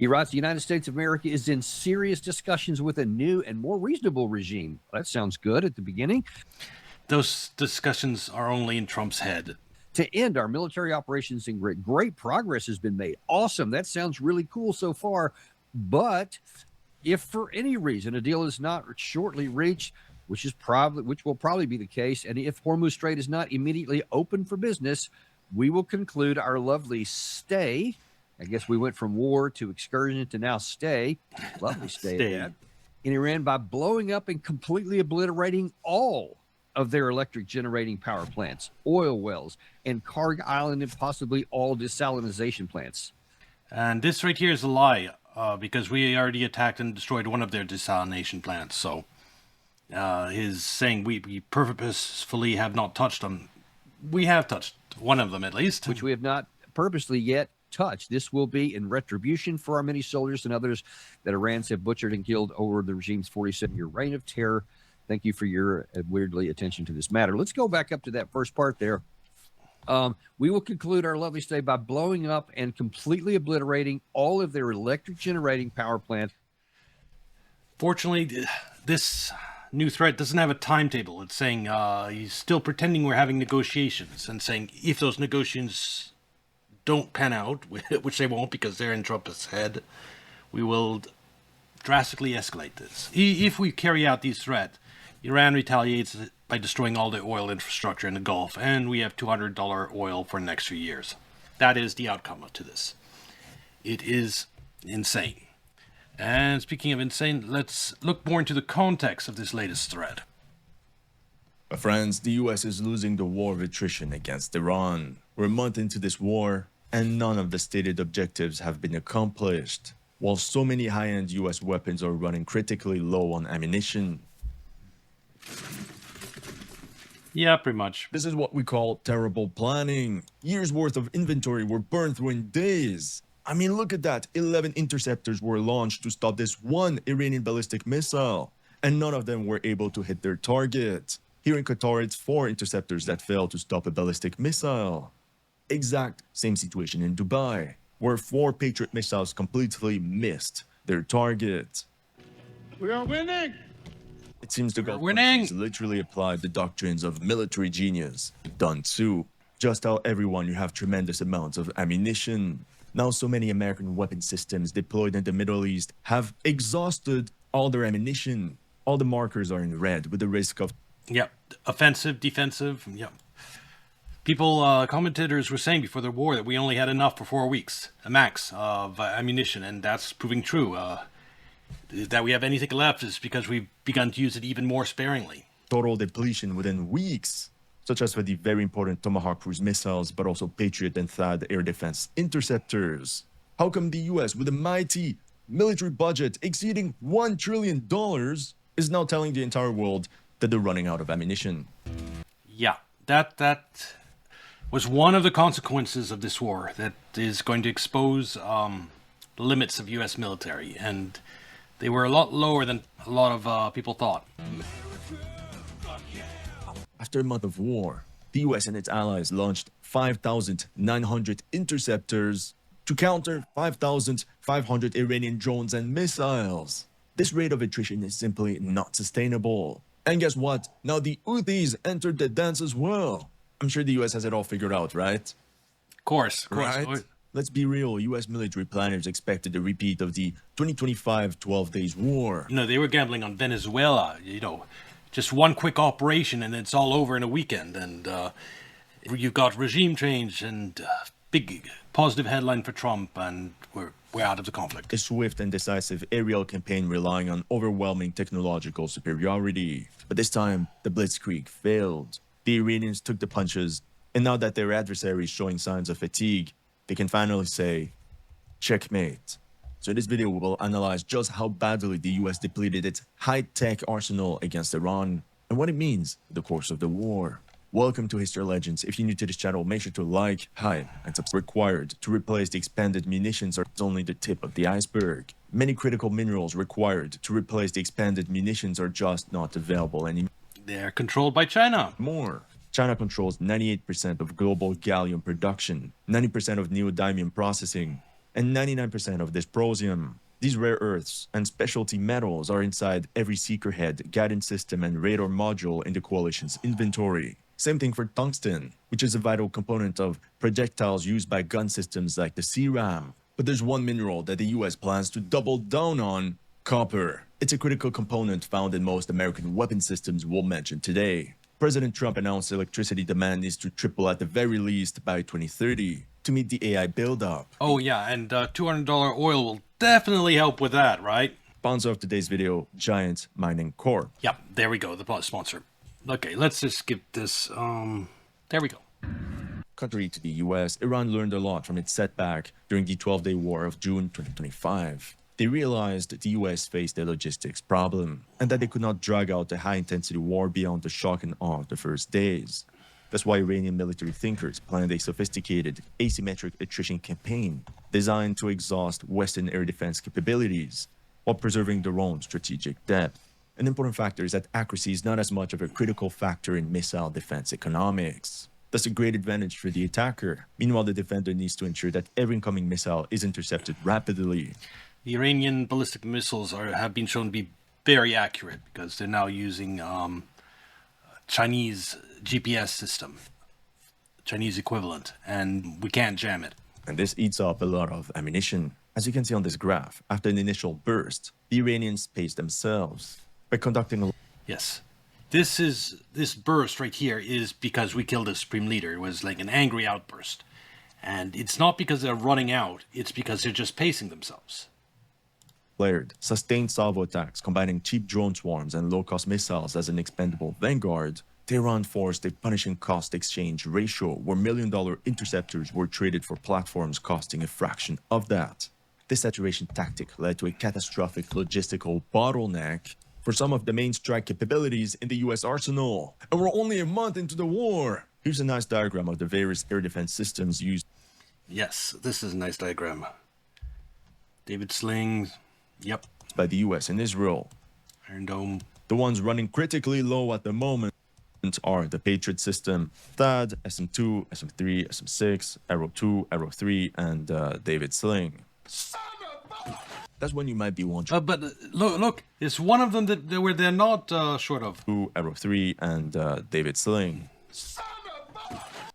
He writes, the United States of America is in serious discussions with a new and more reasonable regime. Well, that sounds good at the beginning. Those discussions are only in Trump's head. To end our military operations in great progress has been made. Awesome. That sounds really cool so far. But if for any reason a deal is not shortly reached, which will probably be the case, and if Hormuz Strait is not immediately open for business, we will conclude our lovely stay. I guess we went from war to excursion to now stay. Lovely stay. At that. In Iran by blowing up and completely obliterating all of their electric generating power plants, oil wells, and Karg Island, and possibly all desalinization plants. And this right here is a lie, because we already attacked and destroyed one of their desalination plants. So his saying we purposefully have not touched them. We have touched one of them at least. Which we have not purposely yet touched. This will be in retribution for our many soldiers and others that Iranians have butchered and killed over the regime's 47-year reign of terror. Thank you for your weirdly attention to this matter. Let's go back up to that first part there. We will conclude our lovely stay by blowing up and completely obliterating all of their electric generating power plants. Fortunately, this new threat doesn't have a timetable. It's saying he's still pretending we're having negotiations and saying if those negotiations don't pan out, which they won't because they're in Trump's head, we will drastically escalate this. If we carry out these threats, Iran retaliates by destroying all the oil infrastructure in the Gulf, and we have $200 oil for the next few years. That is the outcome to this. It is insane. And speaking of insane, let's look more into the context of this latest threat. My friends, the US is losing the war of attrition against Iran. We're a month into this war, and none of the stated objectives have been accomplished. While so many high-end US weapons are running critically low on ammunition. Yeah, pretty much. This is what we call terrible planning. Years worth of inventory were burned through in days. I mean, look at that. 11 interceptors were launched to stop this one Iranian ballistic missile, and none of them were able to hit their target. Here in Qatar, it's 4 interceptors that failed to stop a ballistic missile. Exact same situation in Dubai, where 4 Patriot missiles completely missed their target. We are winning! It seems the government literally applied the doctrines of military genius. Done too. Just tell everyone you have tremendous amounts of ammunition. Now so many American weapon systems deployed in the Middle East have exhausted all their ammunition. All the markers are in red with the risk of... Yep, offensive, defensive, yep. People, commentators were saying before the war that we only had enough for 4 weeks, a max of ammunition, and that's proving true. That we have anything left is because we've begun to use it even more sparingly. Total depletion within weeks, such as for the very important Tomahawk cruise missiles, but also Patriot and THAAD air defense interceptors. How come the US, with a mighty military budget exceeding $1 trillion, is now telling the entire world that they're running out of ammunition? Yeah, that was one of the consequences of this war that is going to expose the limits of US military, and they were a lot lower than a lot of people thought. After a month of war, the US and its allies launched 5,900 interceptors to counter 5,500 Iranian drones and missiles. This rate of attrition is simply not sustainable. And guess what? Now the Houthis entered the dance as well. I'm sure the US has it all figured out, right? Of course. Right? Let's be real, US military planners expected a repeat of the 2025 12 Days War. No, they were gambling on Venezuela, just one quick operation and it's all over in a weekend. And you've got regime change and big positive headline for Trump, and we're out of the conflict. A swift and decisive aerial campaign relying on overwhelming technological superiority. But this time, the blitzkrieg failed. The Iranians took the punches, and now that their adversary is showing signs of fatigue, they can finally say, checkmate. So in this video, we will analyze just how badly the US depleted its high-tech arsenal against Iran and what it means in the course of the war. Welcome to History Legends. If you're new to this channel, make sure to like, hype, and subscribe. Required to replace the expanded munitions are only the tip of the iceberg. Many critical minerals required to replace the expanded munitions are just not available anymore. They're controlled by China. China controls 98% of global gallium production, 90% of neodymium processing, and 99% of dysprosium. These rare earths and specialty metals are inside every seeker head, guidance system, and radar module in the coalition's inventory. Same thing for tungsten, which is a vital component of projectiles used by gun systems like the CRAM. But there's one mineral that the US plans to double down on: copper. It's a critical component found in most American weapon systems we'll mention today. President Trump announced electricity demand needs to triple at the very least by 2030 to meet the AI buildup. Oh yeah, and $200 oil will definitely help with that, right? Sponsor of today's video, Giant Mining Corp. Yep, there we go, the sponsor. Okay, let's just skip this. There we go. Contrary to the US, Iran learned a lot from its setback during the 12-day war of June 2025. They realized the US faced a logistics problem and that they could not drag out a high-intensity war beyond the shock and awe of the first days. That's why Iranian military thinkers planned a sophisticated asymmetric attrition campaign designed to exhaust Western air defense capabilities while preserving their own strategic depth. An important factor is that accuracy is not as much of a critical factor in missile defense economics. That's a great advantage for the attacker. Meanwhile, the defender needs to ensure that every incoming missile is intercepted rapidly. The Iranian ballistic missiles have been shown to be very accurate because they're now using Chinese GPS system, Chinese equivalent, and we can't jam it. And this eats up a lot of ammunition. As you can see on this graph, after an initial burst, the Iranians paced themselves by conducting a... Yes. This burst right here is because we killed the supreme leader. It was like an angry outburst. And it's not because they're running out, it's because they're just pacing themselves. Flared, sustained salvo attacks combining cheap drone swarms and low-cost missiles as an expendable vanguard, Tehran forced a punishing cost exchange ratio where million-dollar interceptors were traded for platforms costing a fraction of that. This saturation tactic led to a catastrophic logistical bottleneck for some of the main strike capabilities in the US arsenal. And we're only a month into the war. Here's a nice diagram of the various air defense systems used. Yes, this is a nice diagram. David Slings, yep. By the US and Israel. Iron Dome. The ones running critically low at the moment are the Patriot system, THAAD, SM2, SM3, SM6, Arrow 2, Arrow 3, and David Sling. That's when you might be wondering. But look, it's one of them where they're not short of. Arrow 3, and David Sling.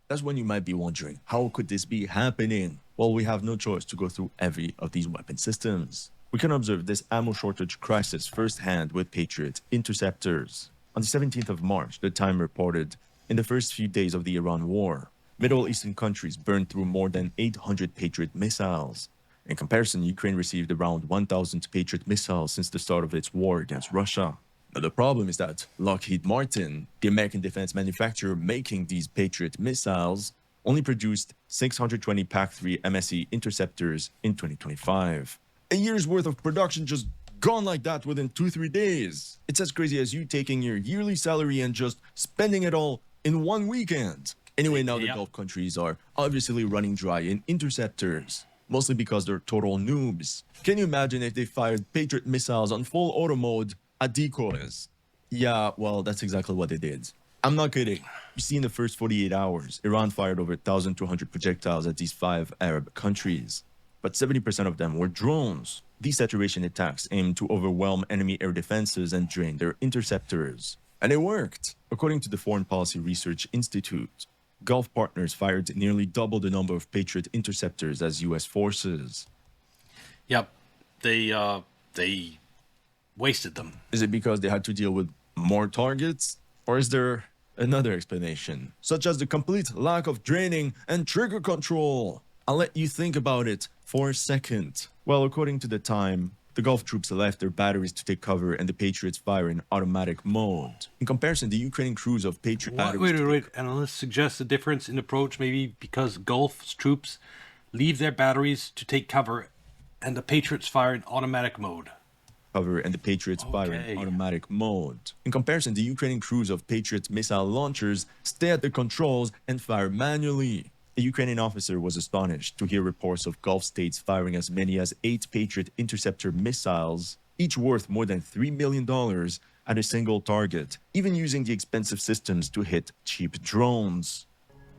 That's when you might be wondering, how could this be happening? Well, we have no choice to go through every of these weapon systems. We can observe this ammo shortage crisis firsthand with Patriot interceptors. On the 17th of March, the Time reported, in the first few days of the Iran war, Middle Eastern countries burned through more than 800 Patriot missiles. In comparison, Ukraine received around 1,000 Patriot missiles since the start of its war against Russia. Now, the problem is that Lockheed Martin, the American defense manufacturer making these Patriot missiles, only produced 620 PAC-3 MSE interceptors in 2025. A year's worth of production just gone like that within 2-3 days. It's as crazy as you taking your yearly salary and just spending it all in one weekend. Anyway, now the Gulf countries are obviously running dry in interceptors, mostly because they're total noobs. Can you imagine if they fired Patriot missiles on full auto mode at decoys? Yeah, well, that's exactly what they did. I'm not kidding. You see, in the first 48 hours, Iran fired over 1,200 projectiles at these 5 Arab countries. But 70% of them were drones. These saturation attacks aimed to overwhelm enemy air defenses and drain their interceptors. And it worked. According to the Foreign Policy Research Institute, Gulf partners fired nearly double the number of Patriot interceptors as US forces. Yep, they wasted them. Is it because they had to deal with more targets? Or is there another explanation, such as the complete lack of draining and trigger control? I'll let you think about it for a second. Well, according to the Time, the Gulf troops left their batteries to take cover and the Patriots fire in automatic mode. In comparison, the Ukrainian crews of Patriot batteries... Wait. Analysts suggest a difference in approach, maybe because Gulf's troops leave their batteries to take cover and the Patriots fire in automatic mode. And the Patriots fire in automatic mode. In comparison, the Ukrainian crews of Patriot missile launchers stay at the controls and fire manually. A Ukrainian officer was astonished to hear reports of Gulf states firing as many as 8 Patriot interceptor missiles, each worth more than $3 million, at a single target, even using the expensive systems to hit cheap drones.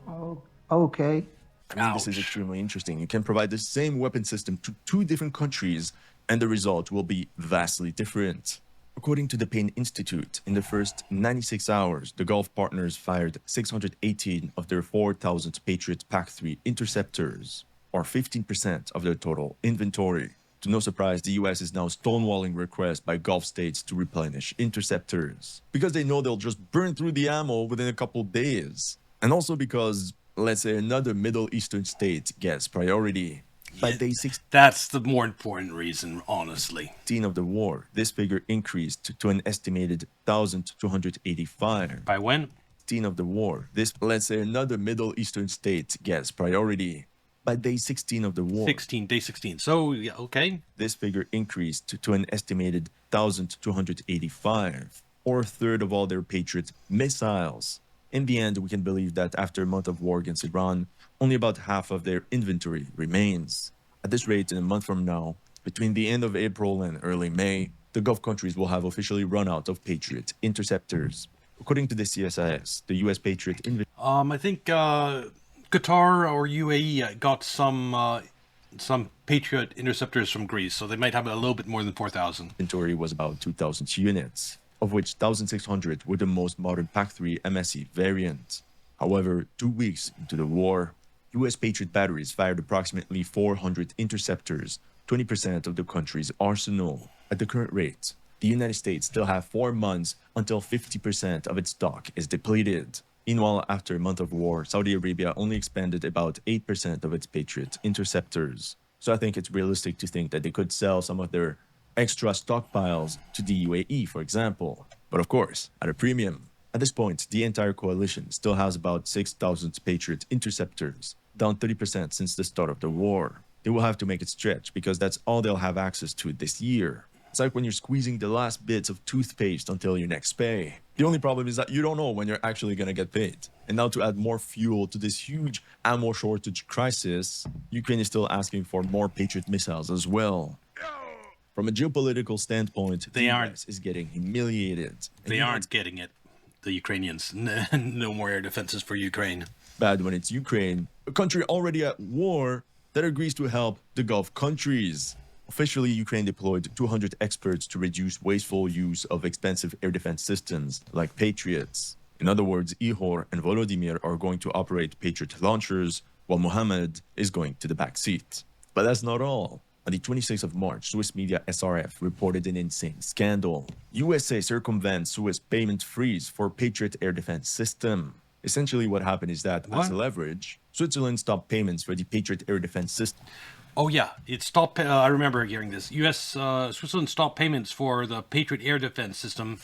Oh, okay. I mean, this is Ouch. extremely interesting. You can provide the same weapon system to two different countries, and the result will be vastly different. According to the Payne Institute, in the first 96 hours, the Gulf partners fired 618 of their 4,000 Patriot PAC-3 interceptors, or 15% of their total inventory. To no surprise, the US is now stonewalling requests by Gulf states to replenish interceptors, because they know they'll just burn through the ammo within a couple days. And also because, let's say, another Middle Eastern state gets priority. By day 16 That's the more important reason, honestly. of the war, this figure increased to an estimated 1,285. By when? Of the war, this, let's say, another Middle Eastern state gets priority. By day 16 of the war, 16, day 16. So, yeah, okay. this figure increased to an estimated 1,285, or a third of all their Patriot missiles. In the end, we can believe that after a month of war against Iran, only about half of their inventory remains. At this rate, in a month from now, between the end of April and early May, the Gulf countries will have officially run out of Patriot interceptors. According to the CSIS, the US Patriot I think Qatar or UAE got some Patriot interceptors from Greece, so they might have a little bit more than 4,000. inventory was about 2,000 units, of which 1,600 were the most modern PAC-3 MSE variant. However, 2 weeks into the war, US Patriot batteries fired approximately 400 interceptors, 20% of the country's arsenal. At the current rate, the United States still have 4 months until 50% of its stock is depleted. Meanwhile, after a month of war, Saudi Arabia only expended about 8% of its Patriot interceptors. So I think it's realistic to think that they could sell some of their extra stockpiles to the UAE, for example. But of course, at a premium. At this point, the entire coalition still has about 6,000 Patriot interceptors, down 30% since the start of the war. They will have to make it stretch because that's all they'll have access to this year. It's like when you're squeezing the last bits of toothpaste until your next pay. The only problem is that you don't know when you're actually going to get paid. And now to add more fuel to this huge ammo shortage crisis, Ukraine is still asking for more Patriot missiles as well. From a geopolitical standpoint, They the aren't- US is getting humiliated. And They you know aren't getting it, the Ukrainians. No more air defenses for Ukraine. it's bad when it's Ukraine, a country already at war, that agrees to help the Gulf countries. Officially, Ukraine deployed 200 experts to reduce wasteful use of expensive air defense systems like Patriots. In other words, Ihor and Volodymyr are going to operate Patriot launchers, while Mohammed is going to the back seat. But that's not all. On the 26th of March, Swiss media SRF reported an insane scandal. USA circumvents Swiss payment freeze for Patriot air defense system. Essentially, what happened is that, as What? leverage, Switzerland stopped payments for the Patriot air defense system. Oh yeah, it stopped. I remember hearing this. Switzerland stopped payments for the Patriot air defense system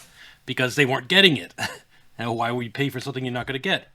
because they weren't getting it. And why would you pay for something you're not going to get?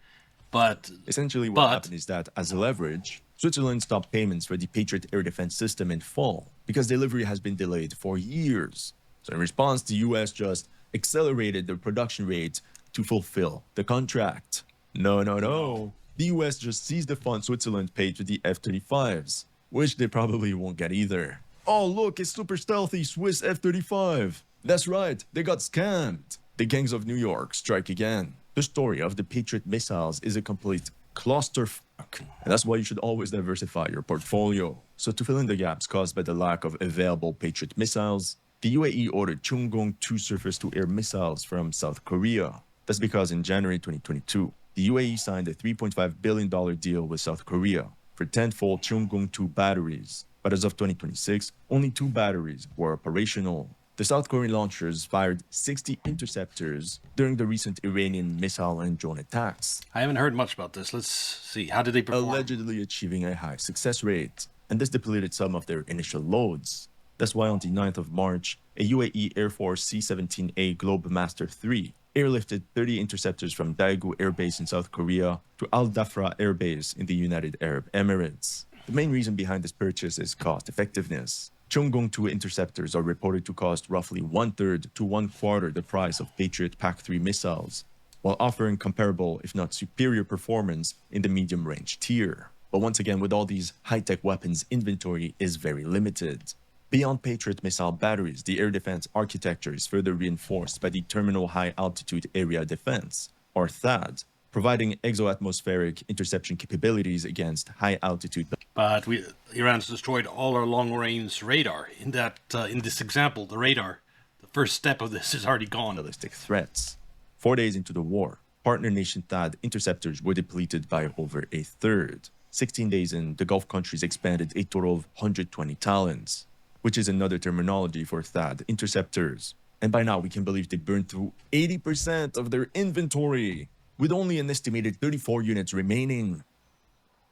But Essentially, what But- happened is that, as leverage, Switzerland stopped payments for the Patriot air defense system in fall because delivery has been delayed for years. So, in response, the US just accelerated the production rate to fulfill the contract. No. The US just seized the funds Switzerland paid to the F 35s, which they probably won't get either. Oh, look, it's super stealthy Swiss F 35. That's right, they got scammed. The gangs of New York strike again. The story of the Patriot missiles is a complete clusterfuck, and that's why you should always diversify your portfolio. So to fill in the gaps caused by the lack of available Patriot missiles, the UAE ordered Chungong-2 surface-to-air missiles from South Korea. That's because in January 2022, the UAE signed a $3.5 billion deal with South Korea for 10-fold Chungong-2 batteries. But as of 2026, only 2 batteries were operational. The South Korean launchers fired 60 interceptors during the recent Iranian missile and drone attacks, I haven't heard much about this. Let's see. How did they perform? allegedly achieving a high success rate, and this depleted some of their initial loads. That's why on the 9th of March, a UAE Air Force C-17A Globemaster III airlifted 30 interceptors from Daegu Air Base in South Korea to Al Dhafra Air Base in the United Arab Emirates. The main reason behind this purchase is cost effectiveness. Chungong-2 interceptors are reported to cost roughly 1/3 to 1/4 the price of Patriot PAC-3 missiles, while offering comparable, if not superior performance in the medium-range tier. But once again, with all these high-tech weapons, inventory is very limited. Beyond Patriot missile batteries, the air defense architecture is further reinforced by the Terminal High Altitude Area Defense, or THAAD, providing exoatmospheric interception capabilities against high-altitude But Iran's destroyed all our long-range radar. In this example, the radar, the first step of this is already gone. ballistic threats. 4 days into the war, partner nation THAAD interceptors were depleted by over a third. 16 days in, the Gulf countries expanded a total of 120 talons, which is another terminology for THAAD interceptors. And by now, we can believe they burned through 80% of their inventory, with only an estimated 34 units remaining.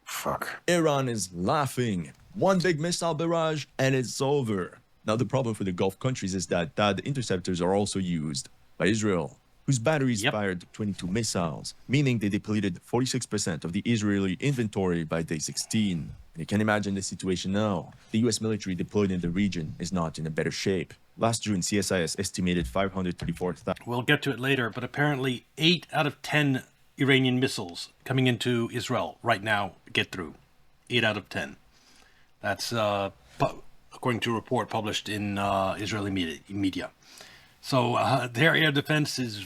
Fuck. Iran is laughing. One big missile barrage, and it's over. Now, the problem for the Gulf countries is that THAAD interceptors are also used by Israel, whose batteries fired 22 missiles, meaning they depleted 46% of the Israeli inventory by day 16. And you can imagine the situation now. The US military deployed in the region is not in a better shape. Last June, CSIS estimated 534,000. We'll get to it later, but apparently 8 out of 10 Iranian missiles coming into Israel right now get through. 8 out of 10. That's according to a report published in Israeli media. So their air defense is...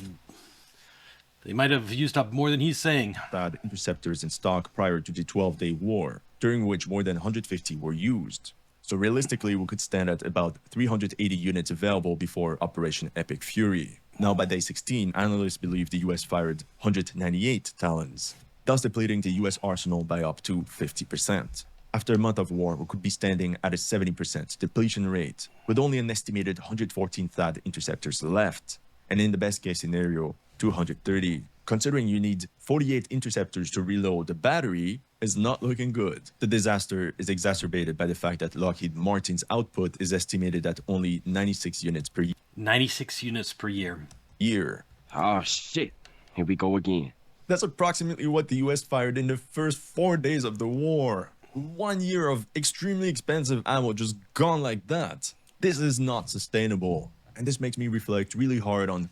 They might have used up more than he's saying. THAAD interceptors in stock prior to the 12-day war, during which more than 150 were used. So realistically, we could stand at about 380 units available before Operation Epic Fury. Now, by day 16, analysts believe the US fired 198 talons, thus depleting the US arsenal by up to 50%. After a month of war, we could be standing at a 70% depletion rate, with only an estimated 114 THAAD interceptors left, and in the best case scenario, 230. Considering you need 48 interceptors to reload the battery, is not looking good. The disaster is exacerbated by the fact that Lockheed Martin's output is estimated at only 96 units per 96 units per year. Oh, shit. Here we go again. That's approximately what the US fired in the first 4 days of the war. 1 year of extremely expensive ammo just gone like that. This is not sustainable. And this makes me reflect really hard on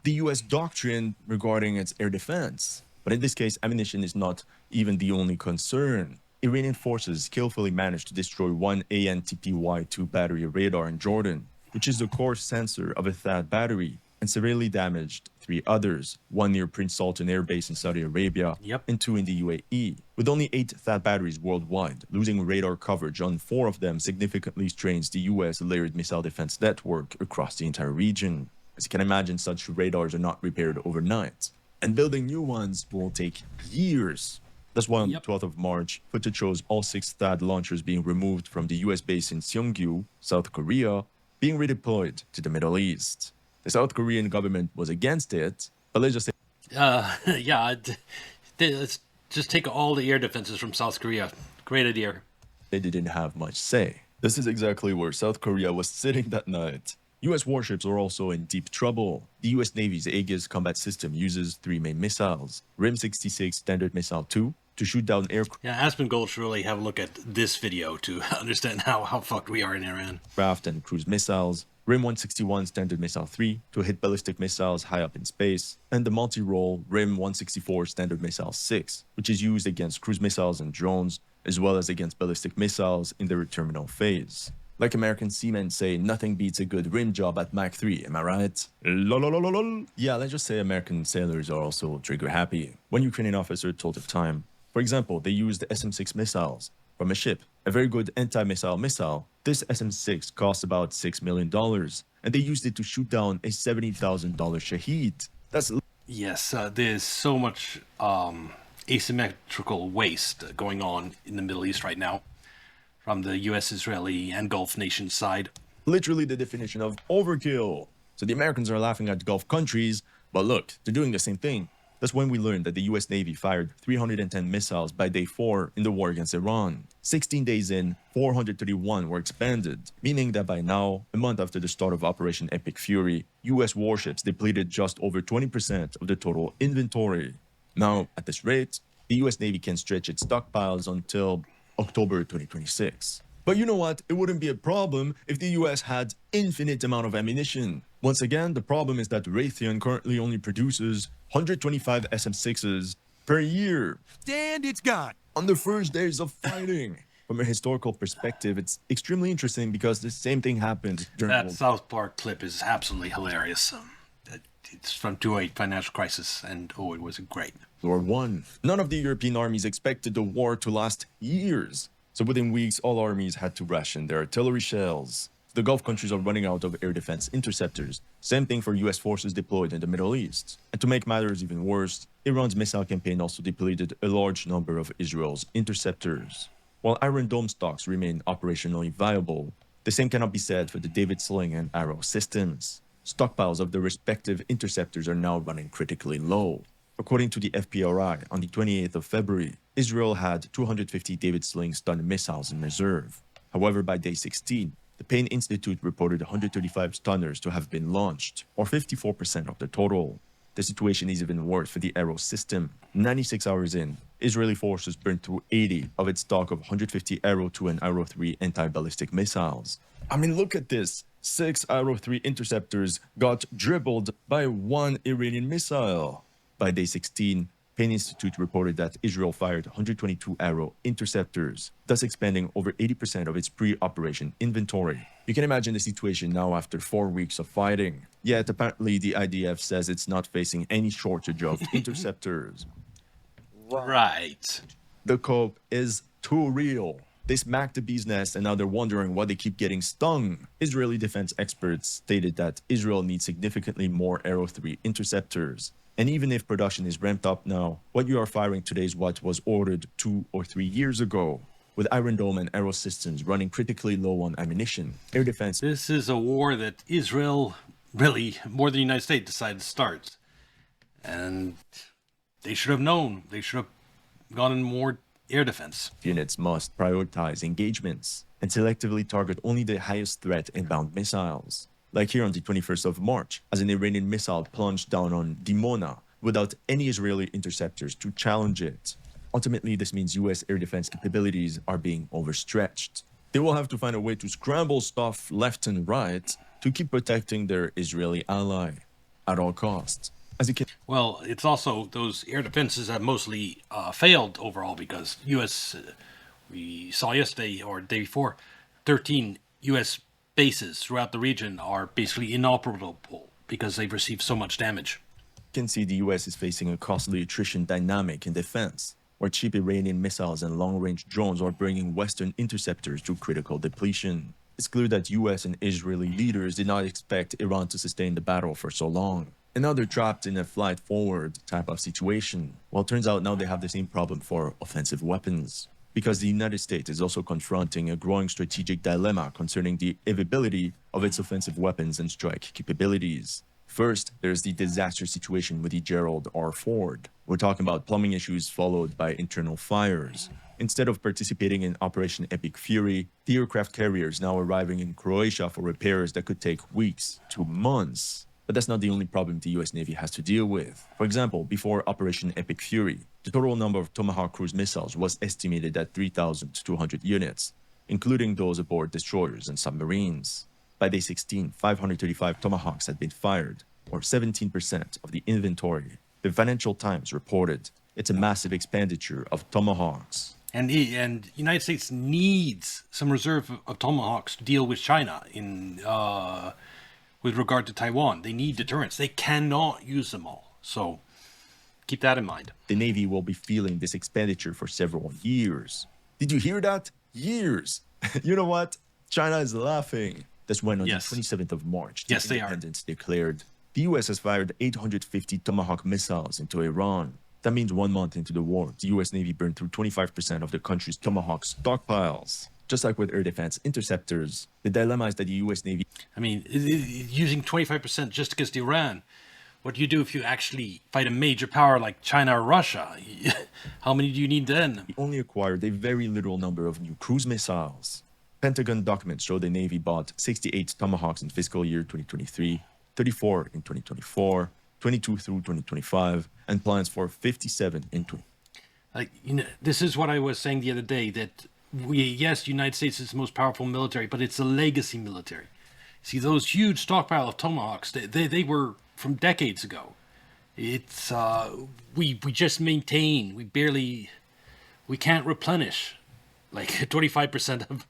the US doctrine regarding its air defense. But in this case, ammunition is not even the only concern. Iranian forces skillfully managed to destroy one ANTPY-2 battery radar in Jordan, which is the core sensor of a THAAD battery, and severely damaged 3 others, one near Prince Sultan Air Base in Saudi Arabia, and 2 in the UAE. With only 8 THAAD batteries worldwide, losing radar coverage on 4 of them significantly strains the US layered missile defense network across the entire region. As you can imagine, such radars are not repaired overnight, and building new ones will take years. That's why on the 12th of March, footage shows all 6 THAAD launchers being removed from the US base in Seongju, South Korea, being redeployed to the Middle East. The South Korean government was against it, but let's just say... Let's just take all the air defenses from South Korea. Great idea. They didn't have much say. This is exactly where South Korea was sitting that night. US warships are also in deep trouble. The US Navy's Aegis combat system uses 3 main missiles. RIM-66 Standard Missile 2 to shoot down Aspengold should really have a look at this video to understand how fucked we are in Iran. aircraft and cruise missiles. RIM-161 Standard Missile 3 to hit ballistic missiles high up in space. And the multi-role RIM-164 Standard Missile 6, which is used against cruise missiles and drones, as well as against ballistic missiles in their terminal phase. Like American seamen say, nothing beats a good rim job at Mach 3, am I right? Lololololol. Yeah, let's just say American sailors are also trigger happy. One Ukrainian officer told of time. For example, they used SM-6 missiles from a ship, a very good anti-missile missile. This SM-6 cost about $6 million, and they used it to shoot down a $70,000 Shaheed. That's... Yes, there's so much asymmetrical waste going on in the Middle East right now, from the US, Israeli, and Gulf nation side. Literally the definition of overkill. So the Americans are laughing at Gulf countries, but look, they're doing the same thing. That's when we learned that the US Navy fired 310 missiles by day 4 in the war against Iran. 16 days in, 431 were expanded, meaning that by now, a month after the start of Operation Epic Fury, US warships depleted just over 20% of the total inventory. Now, at this rate, the US Navy can stretch its stockpiles until October 2026. But you know what? It wouldn't be a problem if the US had infinite amount of ammunition. Once again, the problem is that Raytheon currently only produces 125 SM-6s per year. And it's gone. On the first days of fighting. From a historical perspective, it's extremely interesting because the same thing happened during That South Park clip is absolutely hilarious. It's from 2008 financial crisis, and it wasn't great. War I. None of the European armies expected the war to last years. So within weeks, all armies had to ration their artillery shells. The Gulf countries are running out of air defense interceptors. Same thing for US forces deployed in the Middle East. And to make matters even worse, Iran's missile campaign also depleted a large number of Israel's interceptors. While Iron Dome stocks remain operationally viable, the same cannot be said for the David Sling and Arrow systems. Stockpiles of the respective interceptors are now running critically low. According to the FPRI, on the 28th of February, Israel had 250 David Sling Stun missiles in reserve. However, by day 16, the Payne Institute reported 135 stunners to have been launched, or 54% of the total. The situation is even worse for the Arrow system. 96 hours in, Israeli forces burned through 80 of its stock of 150 Arrow 2 and Arrow 3 anti-ballistic missiles. I mean, look at this. 6 Arrow 3 interceptors got dribbled by 1 Iranian missile. By day 16, Payne Institute reported that Israel fired 122 Arrow interceptors, thus expending over 80% of its pre-operation inventory. You can imagine the situation now after 4 weeks of fighting. Yet apparently the IDF says it's not facing any shortage of interceptors. Right. The cope is too real. They smacked the bee's nest and now they're wondering why they keep getting stung. Israeli defense experts stated that Israel needs significantly more Arrow 3 interceptors. And even if production is ramped up now, what you are firing today is what was ordered 2 or 3 years ago. With Iron Dome and Arrow systems running critically low on ammunition, air defense... This is a war that Israel, really, more than the United States, decided to start. And they should have known. They should have gone in more air defense. Units must prioritize engagements and selectively target only the highest threat inbound missiles. Like here on the 21st of March, as an Iranian missile plunged down on Dimona without any Israeli interceptors to challenge it. Ultimately, this means US air defense capabilities are being overstretched. They will have to find a way to scramble stuff left and right to keep protecting their Israeli ally at all costs. As you can... Well, it's also those air defenses have mostly failed overall because US, we saw yesterday or the day before, 13 US bases throughout the region are basically inoperable because they've received so much damage. You can see the US is facing a costly attrition dynamic in defense, where cheap Iranian missiles and long-range drones are bringing Western interceptors to critical depletion. It's clear that US and Israeli leaders did not expect Iran to sustain the battle for so long. And now they're trapped in a flight forward type of situation. Well, it turns out now they have the same problem for offensive weapons, because the United States is also confronting a growing strategic dilemma concerning the availability of its offensive weapons and strike capabilities. First, there's the disaster situation with the Gerald R. Ford. We're talking about plumbing issues followed by internal fires. Instead of participating in Operation Epic Fury, the aircraft carrier is now arriving in Croatia for repairs that could take weeks to months. But that's not the only problem the US Navy has to deal with. For example, before Operation Epic Fury, the total number of Tomahawk cruise missiles was estimated at 3,200 units, including those aboard destroyers and submarines. By day 16, 535 Tomahawks had been fired, or 17% of the inventory. The Financial Times reported it's a massive expenditure of Tomahawks. And United States needs some reserve of Tomahawks to deal with China in with regard to Taiwan. They need deterrence. They cannot use them all. So keep that in mind. The Navy will be feeling this expenditure for several years. Did you hear that? Years. You know what? China is laughing. That's when on the 27th of March, the independence declared. The US has fired 850 Tomahawk missiles into Iran. That means 1 month into the war, the US Navy burned through 25% of the country's Tomahawk stockpiles. Just like with air defense interceptors, the dilemma is that the US Navy... I mean, using 25% just against Iran, what do you do if you actually fight a major power like China or Russia? How many do you need then? only acquired a very little number of new cruise missiles. Pentagon documents show the Navy bought 68 Tomahawks in fiscal year 2023, 34 in 2024, 22 through 2025, and plans for 57 in 20... This is what I was saying the other day, that yes, the United States is the most powerful military, but it's a legacy military. See, those huge stockpile of Tomahawks, they were from decades ago. It's, we just maintain, we can't replenish like 25% of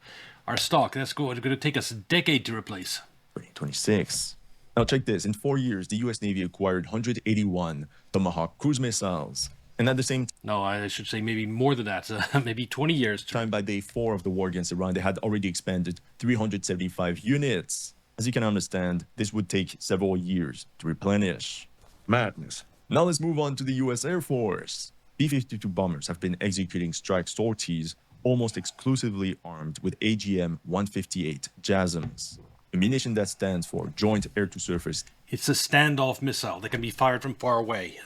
our stock. That's going to take us a decade to replace. 2026. Now check this, in 4 years, the US Navy acquired 181 Tomahawk cruise missiles. And at the same No, I should say maybe more than that. Maybe 20 years. time, by day 4 of the war against Iran, they had already expanded 375 units. As you can understand, this would take several years to replenish. Madness. Now let's move on to the US Air Force. B-52 bombers have been executing strike sorties almost exclusively armed with AGM-158 JASSMs, a munition that stands for Joint Air-to-Surface. It's a standoff missile that can be fired from far away.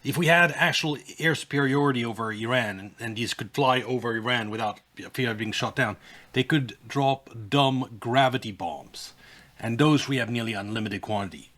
If we had actual air superiority over Iran, and these could fly over Iran without fear of being shot down, they could drop dumb gravity bombs. And those we have nearly unlimited quantity.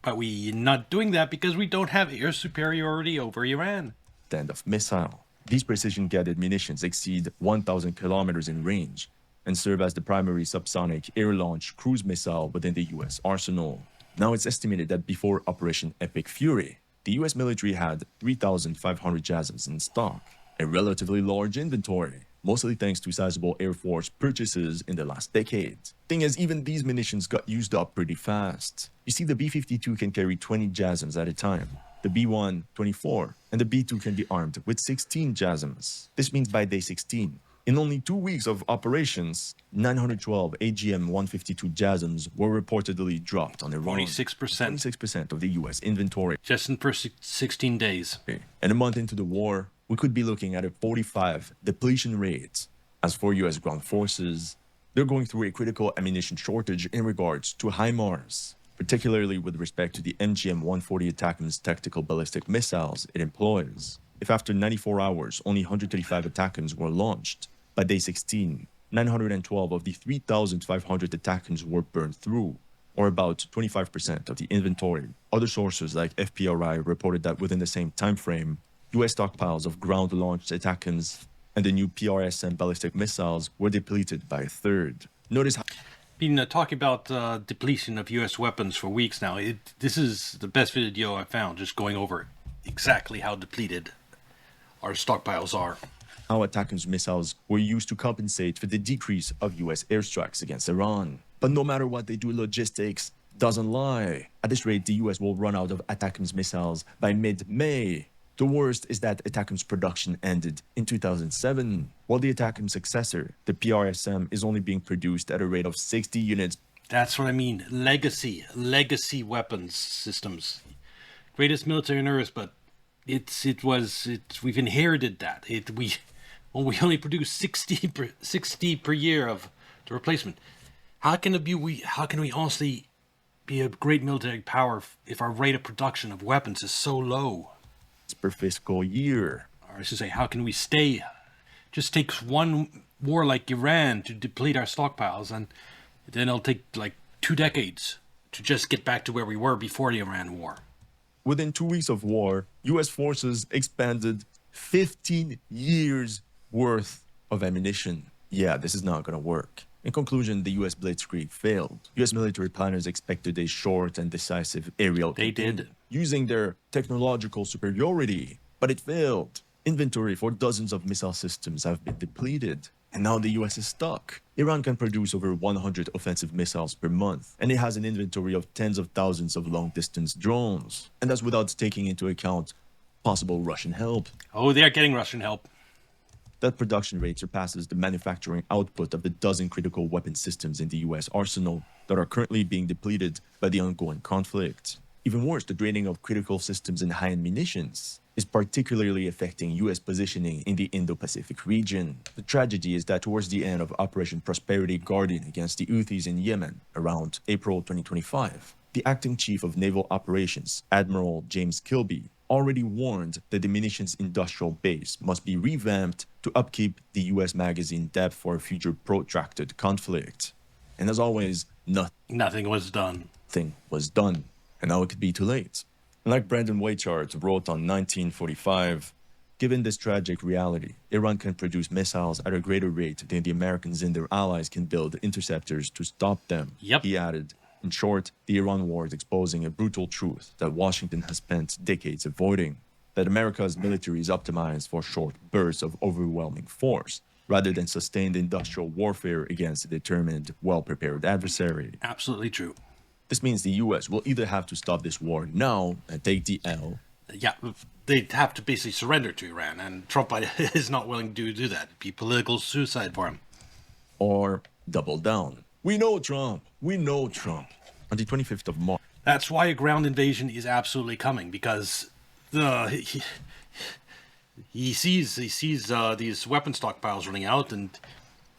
But we're not doing that because we don't have air superiority over Iran. Standoff missile. These precision-guided munitions exceed 1,000 kilometers in range and serve as the primary subsonic air-launched cruise missile within the US arsenal. Now it's estimated that before Operation Epic Fury, the US military had 3,500 JASSMs in stock, a relatively large inventory, mostly thanks to sizable Air Force purchases in the last decade. Thing is, even these munitions got used up pretty fast. You see, the B-52 can carry 20 JASSMs at a time, the B-1, 24, and the B-2 can be armed with 16 JASSMs. This means by day 16, in only 2 weeks of operations, 912 AGM-152 JASSMs were reportedly dropped on Iran. 26%. 26% of the US inventory. Just in the first 16 days. And a month into the war, we could be looking at a 45 depletion rate. As for US ground forces, they're going through a critical ammunition shortage in regards to HIMARS, particularly with respect to the MGM-140 ATACMS tactical ballistic missiles it employs. If after 94 hours, only 135 ATACMS were launched, by day 16, 912 of the 3,500 ATACMS were burned through, or about 25% of the inventory. Other sources like FPRI reported that within the same time frame, US stockpiles of ground-launched ATACMS and the new PRSM ballistic missiles were depleted by a third. Notice how Been talking about depletion of U.S. weapons for weeks now. This is the best video I found, just going over exactly how depleted our stockpiles are. how ATACMS missiles were used to compensate for the decrease of US airstrikes against Iran. But no matter what they do, logistics doesn't lie. At this rate, the US will run out of ATACMS missiles by mid-May. The worst is that ATACMS production ended in 2007, while the ATACMS successor, the PRSM, is only being produced at a rate of 60 units. That's what I mean. Legacy weapons systems. Greatest military on earth, but we've inherited that. We only produce 60 per year of the replacement. How can we honestly be a great military power if our rate of production of weapons is so low? Per fiscal year. Or I should say, how can we stay? Just takes one war like Iran to deplete our stockpiles, and then it'll take like 2 decades to just get back to where we were before the Iran war. Within 2 weeks of war, US forces expanded 15 years worth of ammunition. Yeah, this is not going to work. In conclusion, the US blitzkrieg failed. US military planners expected a short and decisive aerial campaign using their technological superiority, but it failed. Inventory for dozens of missile systems have been depleted, and now the US is stuck. Iran can produce over 100 offensive missiles per month, and it has an inventory of tens of thousands of long-distance drones, and that's without taking into account possible Russian help. Oh, they're getting Russian help. That production rate surpasses the manufacturing output of the dozen critical weapon systems in the US arsenal that are currently being depleted by the ongoing conflict. Even worse, the draining of critical systems and high-end munitions is particularly affecting US positioning in the Indo-Pacific region. The tragedy is that towards the end of Operation Prosperity Guardian against the Houthis in Yemen around April 2025, the acting chief of naval operations, Admiral James Kilby, already warned that the munitions industrial base must be revamped to upkeep the US magazine depth for a future protracted conflict. And as always, nothing was done. Nothing was done. And now it could be too late. Like Brandon Weichart wrote on 1945, given this tragic reality, Iran can produce missiles at a greater rate than the Americans and their allies can build interceptors to stop them. Yep. He added, in short, the Iran war is exposing a brutal truth that Washington has spent decades avoiding, that America's military is optimized for short bursts of overwhelming force, rather than sustained industrial warfare against a determined, well-prepared adversary. Absolutely true. This means the US will either have to stop this war now and take the L, Yeah, they'd have to basically surrender to Iran, and Trump is not willing to do that. It'd be political suicide for him. or double down. We know Trump. We know Trump. On the 25th of March, That's why a ground invasion is absolutely coming, because he sees these weapon stockpiles running out, and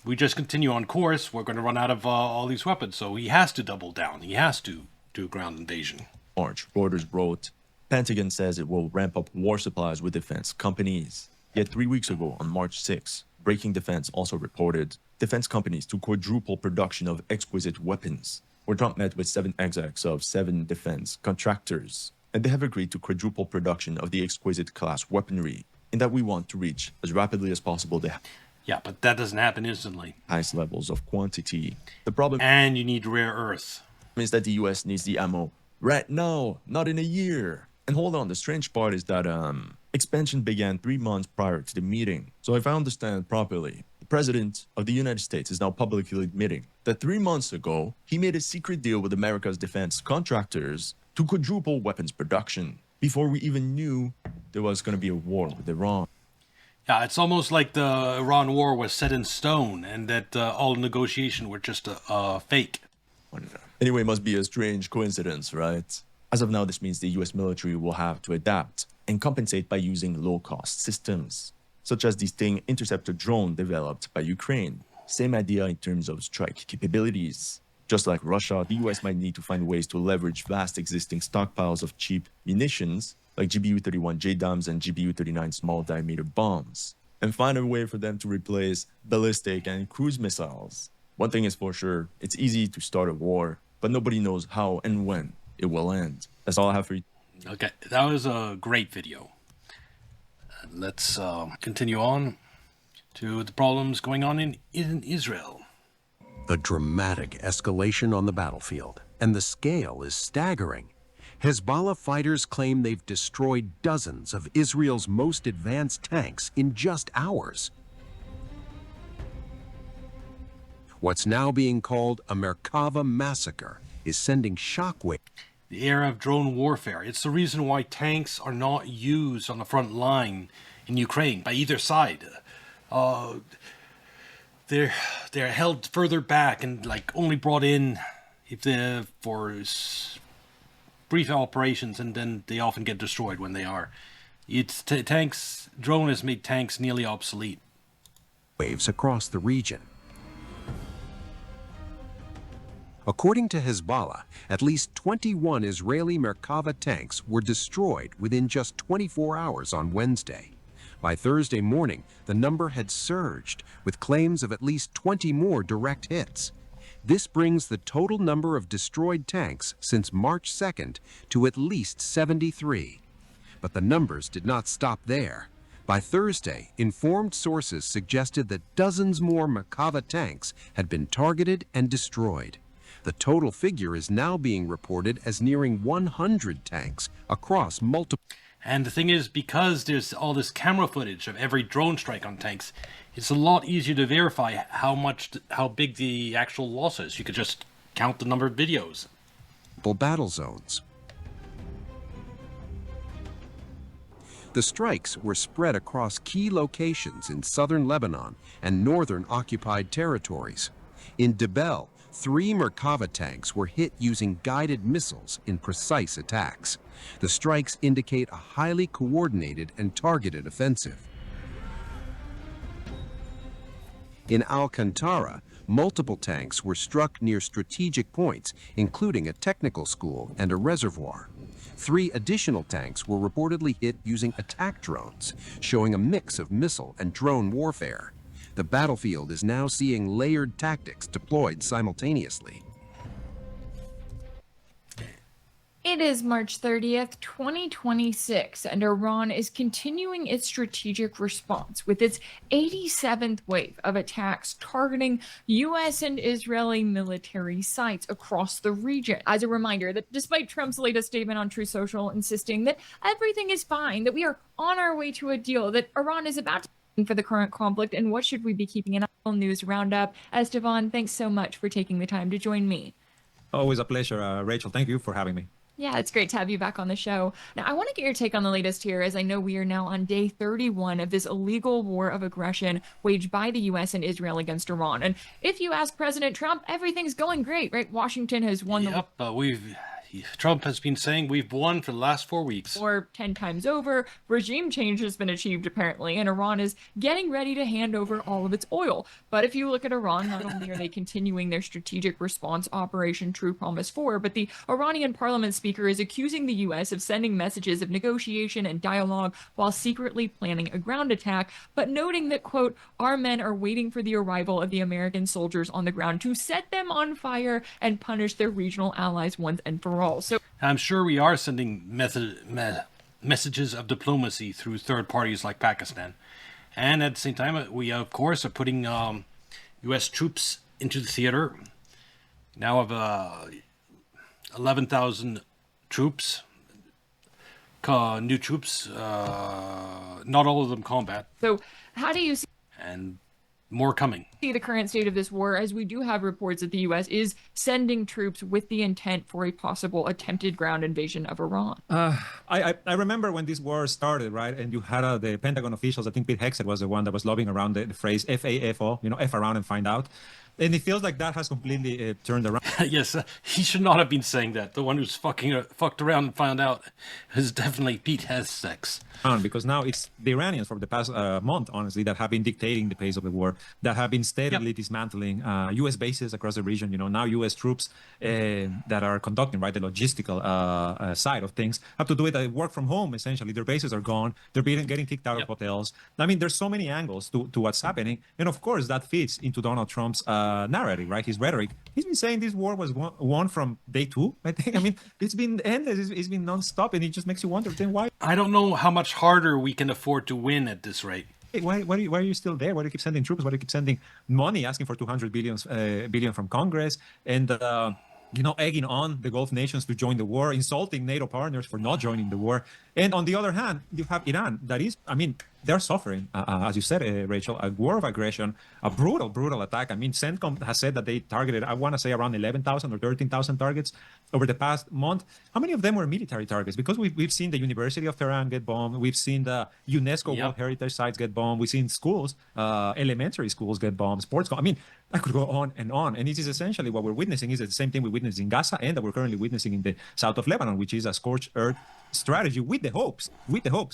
we just continue on course, we're going to run out of all these weapons. So he has to double down. He has to do a ground invasion. Reuters wrote, Pentagon says it will ramp up war supplies with defense companies. Yet 3 weeks ago, on March 6, Breaking Defense also reported defense companies to quadruple production of exquisite weapons, where Trump met with 7 execs of 7 defense contractors, and they have agreed to quadruple production of the exquisite class weaponry, in that we want to reach as rapidly as possible the Yeah, but that doesn't happen instantly. highest levels of quantity. The problem And you need rare earth. is that the US needs the ammo right now, not in a year. And hold on, the strange part is that expansion began 3 months prior to the meeting. So if I understand properly, the President of the United States is now publicly admitting that 3 months ago, he made a secret deal with America's defense contractors to quadruple weapons production before we even knew there was going to be a war with Iran. Yeah, it's almost like the Iran war was set in stone, and that all negotiation were just a fake. Anyway, it must be a strange coincidence, right? As of now, this means the US military will have to adapt and compensate by using low-cost systems, such as the Sting interceptor drone developed by Ukraine. Same idea in terms of strike capabilities. Just like Russia, the US might need to find ways to leverage vast existing stockpiles of cheap munitions, like GBU-31 JDAMs and GBU-39 small diameter bombs, and find a way for them to replace ballistic and cruise missiles. One thing is for sure, it's easy to start a war, but nobody knows how and when it will end. That's all I have for you. Okay, that was a great video. Let's continue on to the problems going on in Israel. The dramatic escalation on the battlefield, and the scale is staggering. Hezbollah fighters claim they've destroyed dozens of Israel's most advanced tanks in just hours. What's now being called a Merkava massacre is sending shockwaves. The era of drone warfare. It's the reason why tanks are not used on the front line in Ukraine by either side. They're held further back and like only brought in for brief operations, and then they often get destroyed when they are. Drone has made tanks nearly obsolete. Waves across the region. According to Hezbollah, at least 21 Israeli Merkava tanks were destroyed within just 24 hours on Wednesday. By Thursday morning, the number had surged, with claims of at least 20 more direct hits. This brings the total number of destroyed tanks since March 2nd to at least 73. But the numbers did not stop there. By Thursday, informed sources suggested that dozens more Merkava tanks had been targeted and destroyed. The total figure is now being reported as nearing 100 tanks across multiple... And the thing is, because there's all this camera footage of every drone strike on tanks, it's a lot easier to verify how big the actual loss is. You could just count the number of videos. battle zones. The strikes were spread across key locations in southern Lebanon and northern occupied territories. In Debel, 3 Merkava tanks were hit using guided missiles in precise attacks. The strikes indicate a highly coordinated and targeted offensive. In Alcantara, multiple tanks were struck near strategic points, including a technical school and a reservoir. 3 additional tanks were reportedly hit using attack drones, showing a mix of missile and drone warfare. The battlefield is now seeing layered tactics deployed simultaneously. It is March 30th, 2026, and Iran is continuing its strategic response with its 87th wave of attacks targeting U.S. and Israeli military sites across the region. As a reminder that despite Trump's latest statement on Truth Social insisting that everything is fine, that we are on our way to a deal, that Iran is about to for the current conflict, and what should we be keeping an eye on? News roundup. Estevan, thanks so much for taking the time to join me. Always a pleasure, Rachel. Thank you for having me. Yeah, it's great to have you back on the show. Now, I want to get your take on the latest here, as I know we are now on day 31 of this illegal war of aggression waged by the U.S. and Israel against Iran. And if you ask President Trump, everything's going great, right? Washington has won the Trump has been saying we've won for the last 4 weeks. war 10 times over. Regime change has been achieved, apparently, and Iran is getting ready to hand over all of its oil. But if you look at Iran, not only are they continuing their strategic response operation True Promise 4, but the Iranian parliament speaker is accusing the U.S. of sending messages of negotiation and dialogue while secretly planning a ground attack, but noting that, quote, our men are waiting for the arrival of the American soldiers on the ground to set them on fire and punish their regional allies once and for all. So I'm sure we are sending messages of diplomacy through third parties like Pakistan. And at the same time, we, of course, are putting U.S. troops into the theater. Now of 11,000 troops, new troops, not all of them combat, So how do you see and more coming. the current state of this war, as we do have reports that the U.S. is sending troops with the intent for a possible attempted ground invasion of Iran? I remember when this war started, right? And you had the Pentagon officials, I think Pete Hegseth was the one that was lobbying around the phrase FAFO, F around and find out. And it feels like that has completely turned around. Yes, he should not have been saying that. The one who's fucked around and found out is definitely Pete has sex. Because now it's the Iranians for the past month, honestly, that have been dictating the pace of the war, that have been steadily dismantling U.S. bases across the region. Now U.S. troops that are conducting, right, the logistical side of things have to do it. Work from home, essentially. Their bases are gone. They're getting kicked out of hotels. I mean, there's so many angles to what's happening. And of course, that fits into Donald Trump's narrative, right? His rhetoric. He's been saying this war was won from day 2, I think. I mean, it's been endless. It's been nonstop. And it just makes you wonder, then why? I don't know how much harder we can afford to win at this rate. Why are you still there? Why do you keep sending troops? Why do you keep sending money, asking for 200 billion from Congress, and egging on the Gulf nations to join the war, insulting NATO partners for not joining the war? And on the other hand, you have Iran. That is, I mean, they're suffering, as you said, Rachel, a war of aggression, a brutal attack. I mean, CENTCOM has said that they targeted, I want to say, around 11,000 or 13,000 targets over the past month. How many of them were military targets? Because we've seen the University of Tehran get bombed. We've seen the UNESCO World Heritage Sites get bombed. We've seen schools, elementary schools get bombed, sports. I mean, I could go on. And it is essentially what we're witnessing is the same thing we witnessed in Gaza and that we're currently witnessing in the south of Lebanon, which is a scorched earth strategy with the hopes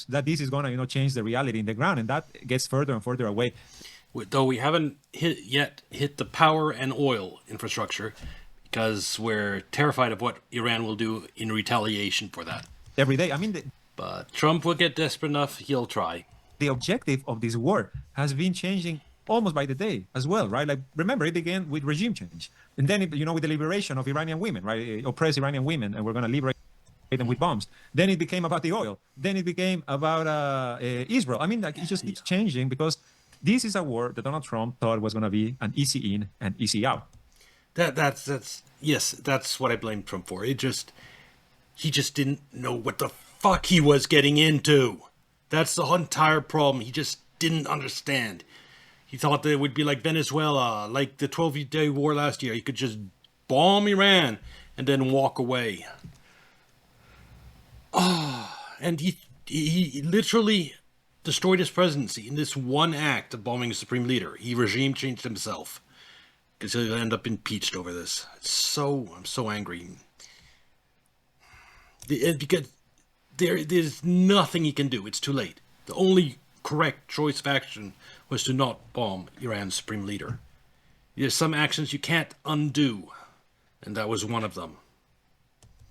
that this is going to change the reality in the ground, and that gets further and further away. Though we haven't hit the power and oil infrastructure, because we're terrified of what Iran will do in retaliation for that. Every day. I mean, but Trump will get desperate enough, he'll try. The objective of this war has been changing almost by the day as well, right? Like, remember, it began with regime change, and then with the liberation of Iranian women, right? Oppressed Iranian women, and we're going to liberate them with bombs. Then it became about the oil. Then it became about Israel. I mean, like, it just keeps changing because this is a war that Donald Trump thought was going to be an easy in and easy out. That's what I blame Trump for. He just didn't know what the fuck he was getting into. That's the entire problem. He just didn't understand. He thought that it would be like Venezuela, like the 12-day war last year. He could just bomb Iran and then walk away. And he literally destroyed his presidency in this one act of bombing a supreme leader. He regime changed himself because he'll end up impeached over this. I'm so angry. Because there's nothing he can do. It's too late. The only correct choice of action was to not bomb Iran's supreme leader. There's some actions you can't undo, and that was one of them.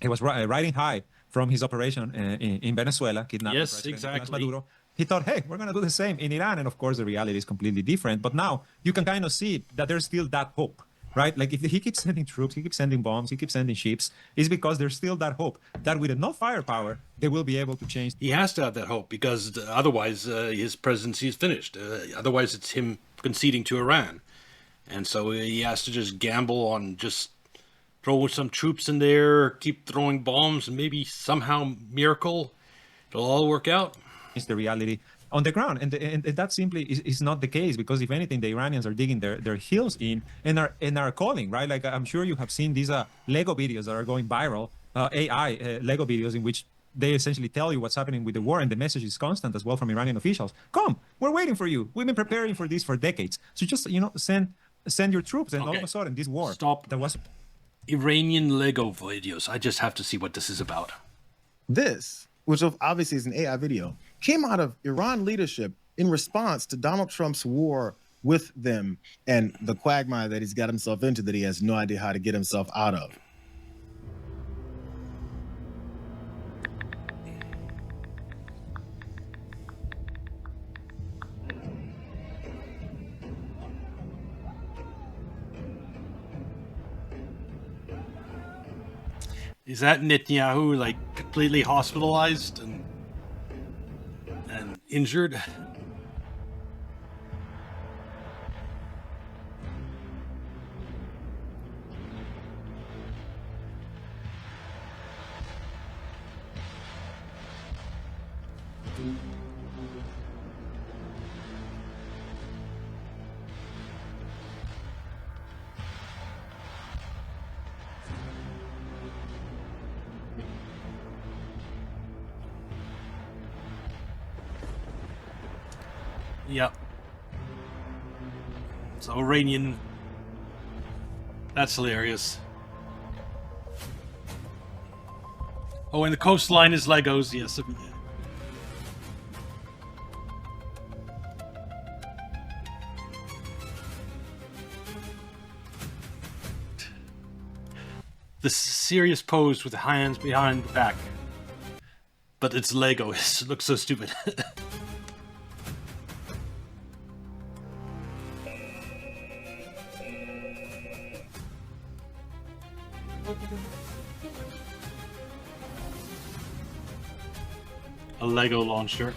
He was riding high from his operation in Venezuela, kidnapping President exactly. Maduro. He thought, hey, we're going to do the same in Iran. And of course, the reality is completely different. But now you can kind of see that there's still that hope, right? Like, if he keeps sending troops, he keeps sending bombs, he keeps sending ships, it's because there's still that hope that with enough firepower, they will be able to change. He has to have that hope because otherwise his presidency is finished. Otherwise, it's him conceding to Iran. And so he has to just gamble on just throw some troops in there, keep throwing bombs, and maybe somehow miracle, it'll all work out. It's the reality on the ground, and that simply is not the case, because if anything, the Iranians are digging their heels in and are calling, right? Like, I'm sure you have seen these Lego videos that are going viral, AI Lego videos in which they essentially tell you what's happening with the war, and the message is constant as well from Iranian officials. Come, we're waiting for you. We've been preparing for this for decades. So just, send your troops, and all of a sudden this war that was Iranian Lego videos. I just have to see what this is about. This, which obviously is an AI video, came out of Iran leadership in response to Donald Trump's war with them and the quagmire that he's got himself into that he has no idea how to get himself out of. Is that Netanyahu like completely hospitalized and injured? Yep. So Iranian. That's hilarious. Oh, and the coastline is Legos, yes. The serious pose with the hands behind the back. But it's Lego. It looks so stupid. A Lego launcher.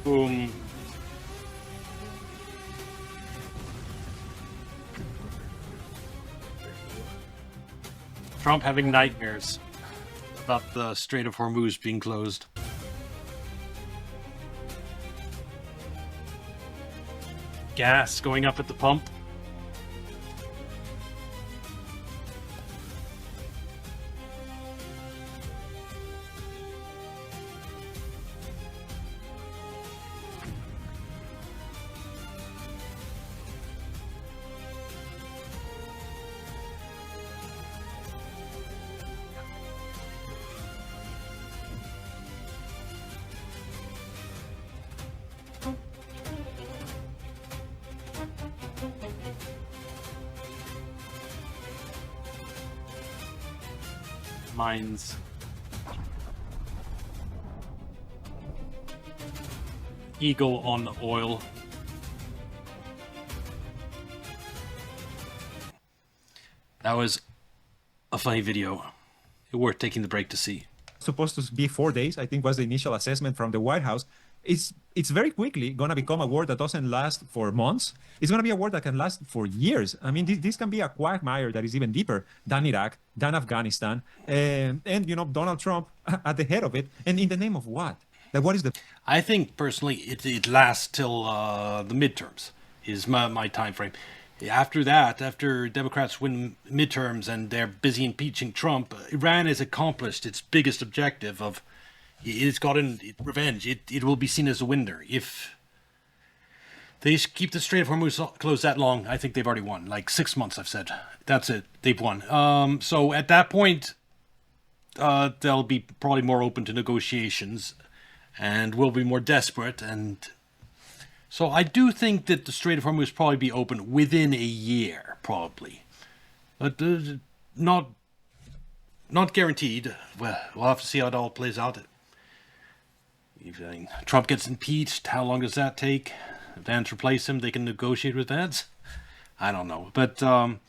Boom. Trump having nightmares about the Strait of Hormuz being closed. Gas going up at the pump. Mines. Eagle on oil. That was a funny video. Worth taking the break to see. supposed to be 4 days, I think was the initial assessment from the White House. It's very quickly going to become a war that doesn't last for months. It's going to be a war that can last for years. I mean, this can be a quagmire that is even deeper than Iraq, than Afghanistan, and Donald Trump at the head of it. And in the name of what? Like, what is the? I think personally, it lasts till the midterms. Is my time frame. After that, after Democrats win midterms and they're busy impeaching Trump, Iran has accomplished its biggest objective of. It's gotten revenge. It will be seen as a winner. If they keep the Strait of Hormuz closed that long, I think they've already won. Like 6 months, I've said. That's it. They've won. So at that point, they'll be probably more open to negotiations and will be more desperate. And so I do think that the Strait of Hormuz will probably be open within a year, probably. But not guaranteed. Well, we'll have to see how it all plays out. If Trump gets impeached, how long does that take? If Vance replace him, they can negotiate with Vance. I don't know. But again,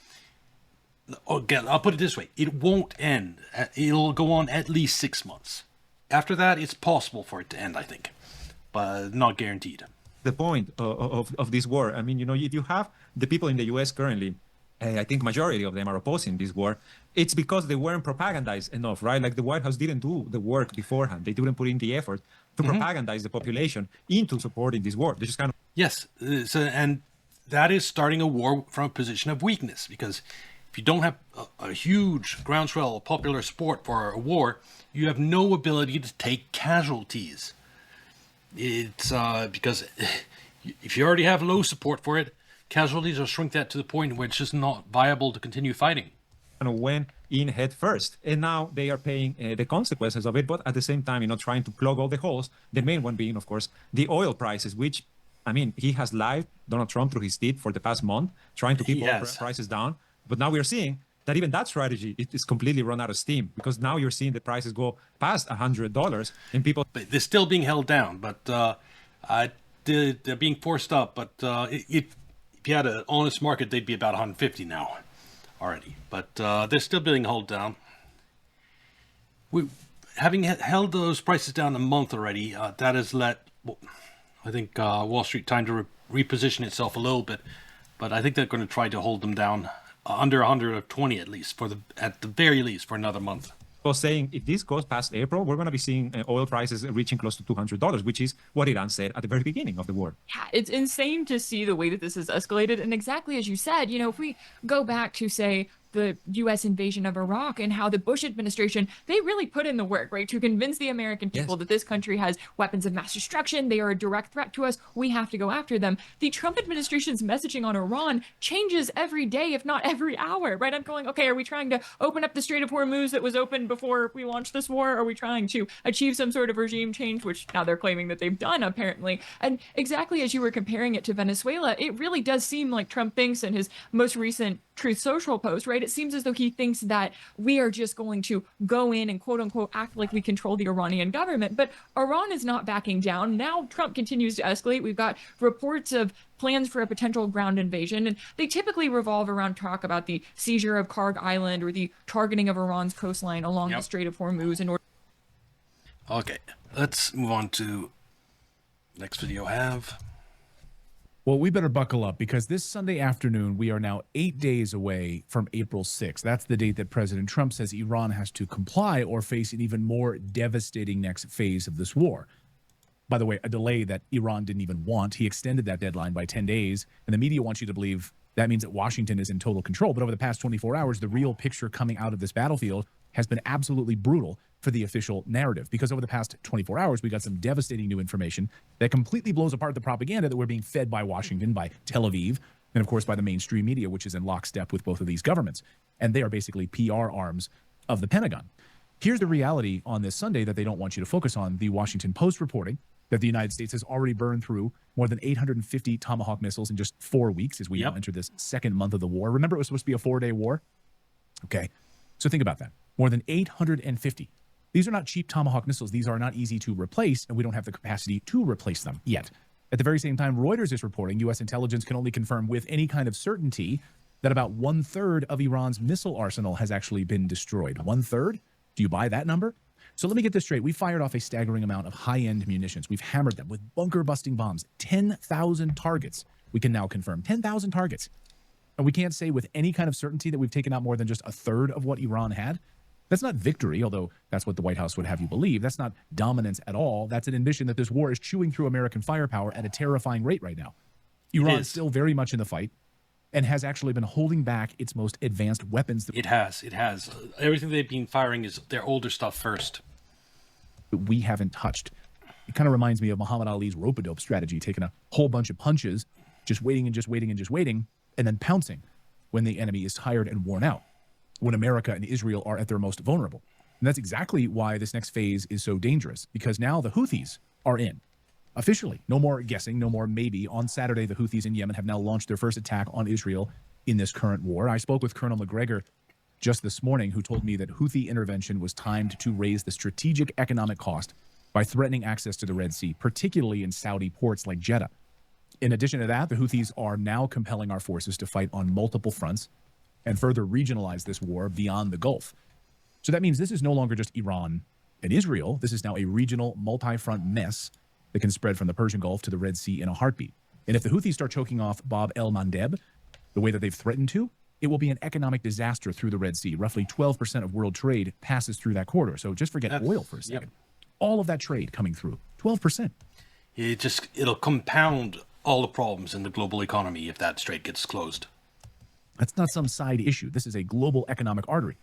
I'll put it this way. It won't end. It'll go on at least 6 months. After that, it's possible for it to end, I think. but not guaranteed. The point of this war. I mean, if you have the people in the U.S. currently, I think majority of them are opposing this war. It's because they weren't propagandized enough, right? Like the White House didn't do the work beforehand. They didn't put in the effort to propagandize the population into supporting this war. They just kind of Yes, and that is starting a war from a position of weakness, because if you don't have a huge groundswell of popular support for a war, you have no ability to take casualties. It's because if you already have low support for it, casualties will shrink that to the point where it's just not viable to continue fighting. went in head first, and now they are paying the consequences of it. But at the same time, trying to plug all the holes. The main one being, of course, the oil prices, which, I mean, he has lied, Donald Trump, through his teeth for the past month, trying to keep oil prices down. But now we are seeing that even that strategy is completely run out of steam, because now you're seeing the prices go past $100, and people. But they're still being held down, but they're being forced up. But if you had an honest market, they'd be about 150 now already. But they're still being held down. Having held those prices down a month already, that has let, I think, Wall Street time to reposition itself a little bit. But I think they're going to try to hold them down under 120 at least, at the very least, for another month. Was saying if this goes past April, we're going to be seeing oil prices reaching close to $200, which is what Iran said at the very beginning of the war. Yeah, it's insane to see the way that this has escalated. And exactly as you said, if we go back to, say, the U.S. invasion of Iraq and how the Bush administration, they really put in the work, right, to convince the American people that this country has weapons of mass destruction. They are a direct threat to us. We have to go after them. The Trump administration's messaging on Iran changes every day, if not every hour, right? I'm going, okay, are we trying to open up the Strait of Hormuz that was open before we launched this war? Are we trying to achieve some sort of regime change, which now they're claiming that they've done, apparently? And exactly as you were comparing it to Venezuela, it really does seem like Trump thinks in his most recent Truth Social post, right? It seems as though he thinks that we are just going to go in and quote unquote act like we control the Iranian government. But Iran is not backing down. Now Trump continues to escalate. We've got reports of plans for a potential ground invasion, and they typically revolve around talk about the seizure of Karg Island or the targeting of Iran's coastline along the Strait of Hormuz in order. Okay, let's move on to next video I have. Well, we better buckle up, because this Sunday afternoon, we are now 8 days away from April 6th. That's the date that President Trump says Iran has to comply or face an even more devastating next phase of this war. By the way, a delay that Iran didn't even want. He extended that deadline by 10 days, and the media wants you to believe that means that Washington is in total control. But over the past 24 hours, the real picture coming out of this battlefield has been absolutely brutal for the official narrative, because over the past 24 hours, we got some devastating new information that completely blows apart the propaganda that we're being fed by Washington, by Tel Aviv, and of course by the mainstream media, which is in lockstep with both of these governments. And they are basically PR arms of the Pentagon. Here's the reality on this Sunday that they don't want you to focus on. The Washington Post reporting that the United States has already burned through more than 850 Tomahawk missiles in just 4 weeks as we now enter this second month of the war. Remember, it was supposed to be a 4-day war? Okay, so think about that. More than 850. These are not cheap Tomahawk missiles. These are not easy to replace, and we don't have the capacity to replace them yet. At the very same time, Reuters is reporting U.S. intelligence can only confirm with any kind of certainty that about 1/3 of Iran's missile arsenal has actually been destroyed. 1/3? Do you buy that number? So let me get this straight. We fired off a staggering amount of high-end munitions. We've hammered them with bunker-busting bombs. 10,000 targets. We can now confirm 10,000 targets. And we can't say with any kind of certainty that we've taken out more than just 1/3 of what Iran had. That's not victory, although that's what the White House would have you believe. That's not dominance at all. That's an admission that this war is chewing through American firepower at a terrifying rate right now. Iran is still very much in the fight and has actually been holding back its most advanced weapons. It has. Everything they've been firing is their older stuff first. We haven't touched. It kind of reminds me of Muhammad Ali's rope-a-dope strategy, taking a whole bunch of punches, just waiting and just waiting and just waiting, and then pouncing when the enemy is tired and worn out, when America and Israel are at their most vulnerable. And that's exactly why this next phase is so dangerous, because now the Houthis are in. Officially, no more guessing, no more maybe. On Saturday, the Houthis in Yemen have now launched their first attack on Israel in this current war. I spoke with Colonel McGregor just this morning, who told me that Houthi intervention was timed to raise the strategic economic cost by threatening access to the Red Sea, particularly in Saudi ports like Jeddah. In addition to that, the Houthis are now compelling our forces to fight on multiple fronts and further regionalize this war beyond the Gulf. So that means this is no longer just Iran and Israel. This is now a regional multi-front mess that can spread from the Persian Gulf to the Red Sea in a heartbeat. And if the Houthis start choking off Bab el-Mandeb the way that they've threatened to, it will be an economic disaster through the Red Sea. Roughly 12% of world trade passes through that corridor. So just forget oil for a second. Yep. All of that trade coming through, 12%. It'll compound all the problems in the global economy if that strait gets closed. That's not some side issue. This is a global economic artery.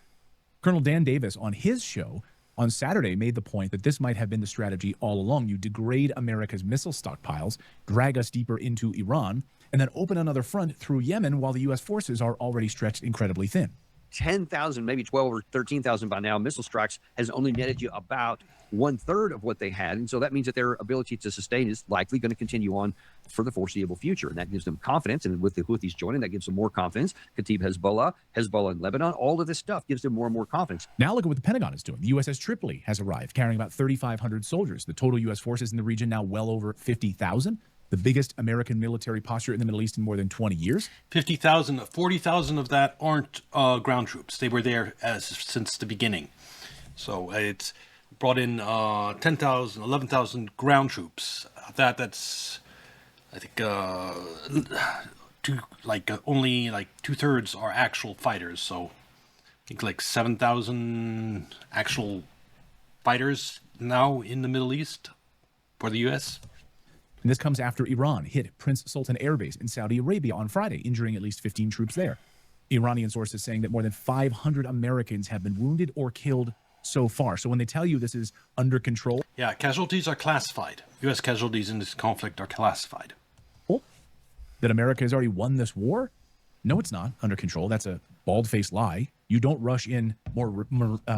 Colonel Dan Davis on his show on Saturday made the point that this might have been the strategy all along. You degrade America's missile stockpiles, drag us deeper into Iran, and then open another front through Yemen while the U.S. forces are already stretched incredibly thin. 10,000, maybe 12 or 13,000 by now missile strikes has only netted you about 1/3 of what they had. And so that means that their ability to sustain is likely going to continue on for the foreseeable future. And that gives them confidence. And with the Houthis joining, that gives them more confidence. Kataib Hezbollah in Lebanon, all of this stuff gives them more and more confidence. Now look at what the Pentagon is doing. The USS Tripoli has arrived, carrying about 3,500 soldiers. The total U.S. forces in the region now well over 50,000. The biggest American military posture in the Middle East in more than 20 years. 50,000, 40,000 of that aren't ground troops. They were there since the beginning. So it's brought in 10,000, 11,000 ground troops. That's, I think, only like 2/3 are actual fighters. So I think like 7,000 actual fighters now in the Middle East for the U.S. And this comes after Iran hit Prince Sultan Air Base in Saudi Arabia on Friday, injuring at least 15 troops there. Iranian sources saying that more than 500 Americans have been wounded or killed so far. So when they tell you this is under control... Yeah, casualties are classified. U.S. casualties in this conflict are classified. That America has already won this war? No, it's not under control. That's a bald-faced lie. You don't rush in more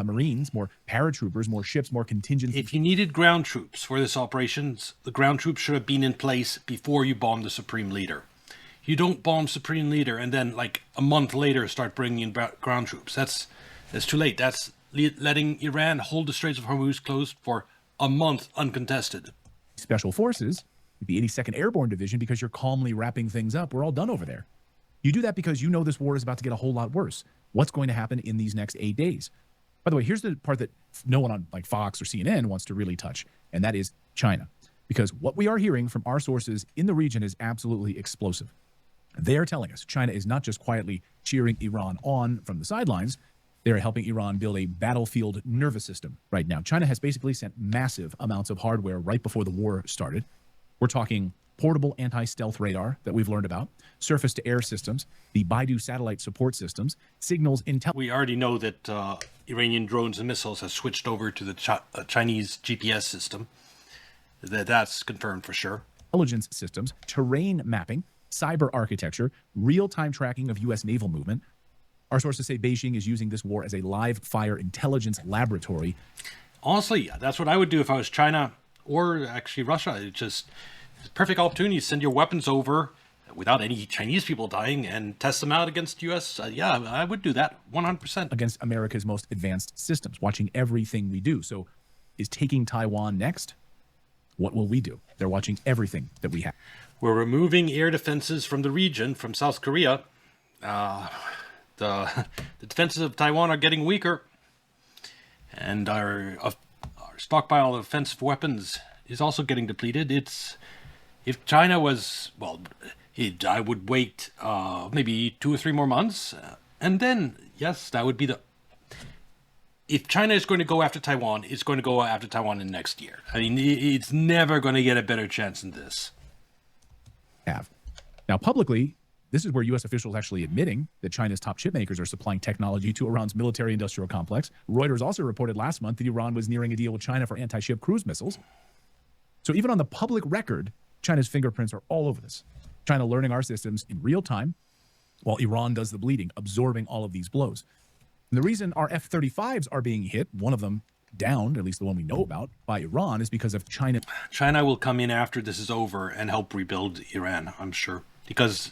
Marines, more paratroopers, more ships, more contingents. If you needed ground troops for this operations, the ground troops should have been in place before you bombed the Supreme Leader. You don't bomb Supreme Leader and then like a month later start bringing in ground troops. That's too late. That's letting Iran hold the Straits of Hormuz closed for a month uncontested. Special forces, the 82nd Airborne Division, because you're calmly wrapping things up. We're all done over there. You do that because you know this war is about to get a whole lot worse. What's going to happen in these next 8 days? By the way, here's the part that no one on like Fox or CNN wants to really touch, and that is China. Because what we are hearing from our sources in the region is absolutely explosive. They are telling us China is not just quietly cheering Iran on from the sidelines. They are helping Iran build a battlefield nervous system right now. China has basically sent massive amounts of hardware right before the war started. We're talking portable anti-stealth radar that we've learned about, surface-to-air systems, the Baidu satellite support systems, signals intel. We already know that Iranian drones and missiles have switched over to the Chinese GPS system. That's confirmed for sure. Intelligence systems, terrain mapping, cyber architecture, real-time tracking of U.S. naval movement. Our sources say Beijing is using this war as a live-fire intelligence laboratory. Honestly, that's what I would do if I was China or actually Russia. It's just a perfect opportunity to send your weapons over without any Chinese people dying and test them out against U.S. Yeah, I would do that 100%. Against America's most advanced systems, watching everything we do. So is taking Taiwan next? What will we do? They're watching everything that we have. We're removing air defenses from the region, from South Korea. The defenses of Taiwan are getting weaker. And our stockpile of offensive weapons is also getting depleted. If China was, well, I would wait maybe 2 or 3 more months. And then, yes, that would be the... If China is going to go after Taiwan, it's going to go after Taiwan in next year. I mean, it's never going to get a better chance than this. Now, publicly, this is where U.S. officials actually admitting that China's top chip makers are supplying technology to Iran's military-industrial complex. Reuters also reported last month that Iran was nearing a deal with China for anti-ship cruise missiles. So even on the public record, China's fingerprints are all over this. China learning our systems in real time, while Iran does the bleeding, absorbing all of these blows. And the reason our F-35s are being hit, one of them downed, at least the one we know about, by Iran, is because of China. China will come in after this is over and help rebuild Iran, I'm sure. Because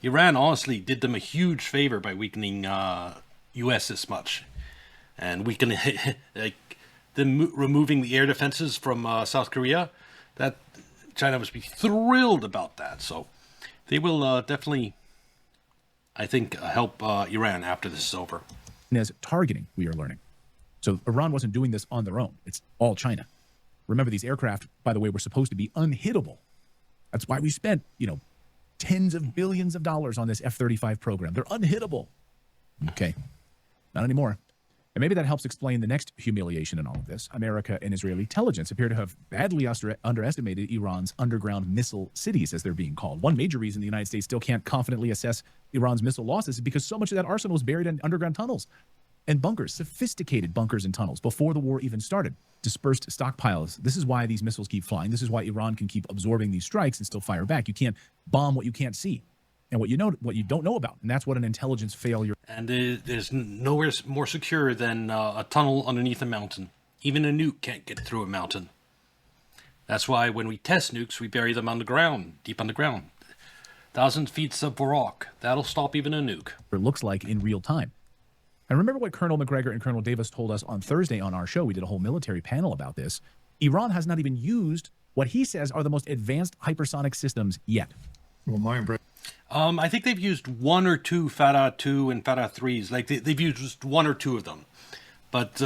Iran honestly did them a huge favor by weakening U.S. this much. And weakening, like, them removing the air defenses from South Korea, that China must be thrilled about that. So they will definitely, I think, help Iran after this is over. As targeting, we are learning. So Iran wasn't doing this on their own. It's all China. Remember, these aircraft, by the way, were supposed to be unhittable. That's why we spent, tens of billions of dollars on this F-35 program. They're unhittable. Okay, not anymore. And maybe that helps explain the next humiliation in all of this. America and Israeli intelligence appear to have badly underestimated Iran's underground missile cities, as they're being called. One major reason the United States still can't confidently assess Iran's missile losses is because so much of that arsenal is buried in underground tunnels and bunkers, sophisticated bunkers and tunnels before the war even started. Dispersed stockpiles. This is why these missiles keep flying. This is why Iran can keep absorbing these strikes and still fire back. You can't bomb what you can't see and what you don't know about. And that's what an intelligence failure. And there's nowhere more secure than a tunnel underneath a mountain. Even a nuke can't get through a mountain. That's why when we test nukes, we bury them underground, deep underground. 1,000 feet of rock. That'll stop even a nuke. It looks like in real time. And remember what Colonel McGregor and Colonel Davis told us on Thursday on our show. We did a whole military panel about this. Iran has not even used what he says are the most advanced hypersonic systems yet. Well, my impression. I think they've used one or two Fatah 2 and Fatah 3s. Like they've used just one or two of them. But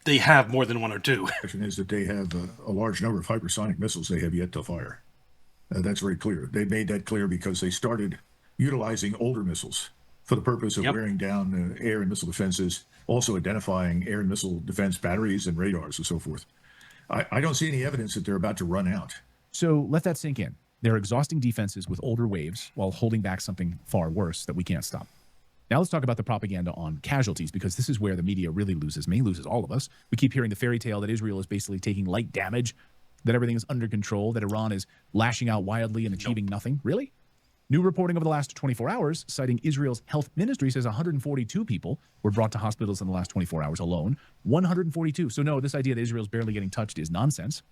they have more than one or two. Is that they have a large number of hypersonic missiles they have yet to fire. That's very clear. They made that clear because they started utilizing older missiles for the purpose of wearing down air and missile defenses, also identifying air and missile defense batteries and radars and so forth. I don't see any evidence that they're about to run out. So let that sink in. They're exhausting defenses with older waves while holding back something far worse that we can't stop. Now let's talk about the propaganda on casualties, because this is where the media really loses me, loses all of us. We keep hearing the fairy tale that Israel is basically taking light damage, that everything is under control, that Iran is lashing out wildly and achieving nothing. Really? New reporting over the last 24 hours, citing Israel's health ministry, says 142 people were brought to hospitals in the last 24 hours alone. 142. So no, this idea that Israel's barely getting touched is nonsense.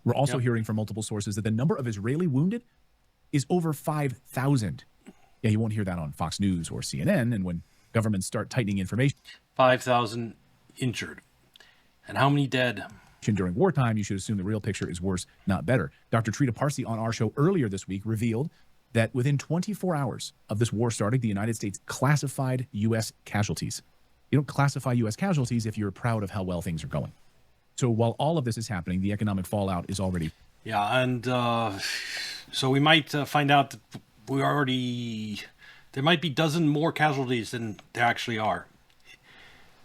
We're also hearing from multiple sources that the number of Israeli wounded is over 5,000. Yeah, you won't hear that on Fox News or CNN. And when governments start tightening information, 5,000 injured. And how many dead? During wartime, you should assume the real picture is worse, not better. Dr. Trita Parsi on our show earlier this week revealed that within 24 hours of this war starting, the United States classified U.S. casualties. You don't classify U.S. casualties if you're proud of how well things are going. So while all of this is happening, the economic fallout is already... Yeah, and so we might find out that there might be a dozen more casualties than there actually are.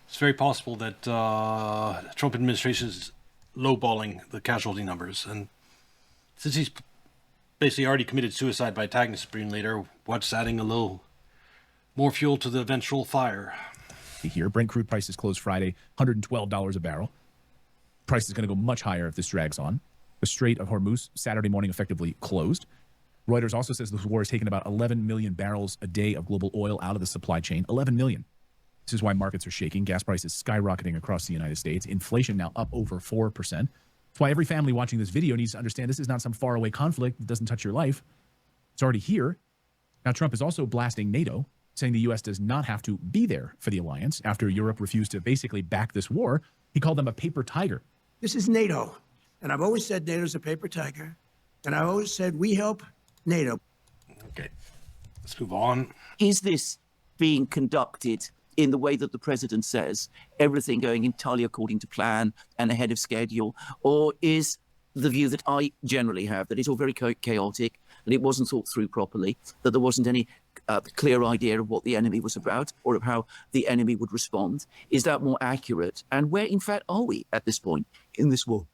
It's very possible that the Trump administration is lowballing the casualty numbers. And since he's basically already committed suicide by attacking the Supreme Leader, what's adding a little more fuel to the eventual fire? Here, Brent crude prices closed Friday, $112 a barrel. Price is going to go much higher if this drags on. The Strait of Hormuz Saturday morning effectively closed. Reuters also says this war has taken about 11 million barrels a day of global oil out of the supply chain. 11 million. This is why markets are shaking. Gas prices skyrocketing across the United States. Inflation now up over 4%. That's why every family watching this video needs to understand this is not some faraway conflict that doesn't touch your life. It's already here. Now, Trump is also blasting NATO, saying the U.S. does not have to be there for the alliance after Europe refused to basically back this war. He called them a paper tiger. This is NATO. And I've always said NATO's a paper tiger. And I've always said we help NATO. Okay, let's move on. Is this being conducted in the way that the president says, everything going entirely according to plan and ahead of schedule? Or is the view that I generally have, that it's all very chaotic, that it wasn't thought through properly, that there wasn't any clear idea of what the enemy was about or of how the enemy would respond? Is that more accurate? And where, in fact, are we at this point in this war?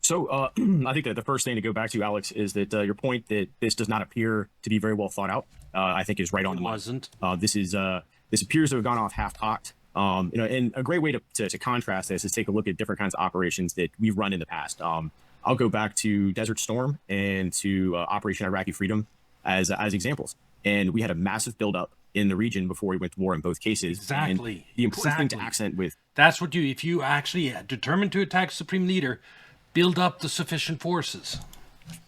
So I think that the first thing to go back to, Alex, is that your point that this does not appear to be very well thought out, I think is right on the money. This appears to have gone off half-cocked. And a great way to contrast this is take a look at different kinds of operations that we've run in the past. I'll go back to Desert Storm and to Operation Iraqi Freedom as examples. And we had a massive buildup in the region before we went to war in both cases. Exactly. And the important thing to accent with... That's what if you actually determined to attack Supreme Leader, build up the sufficient forces.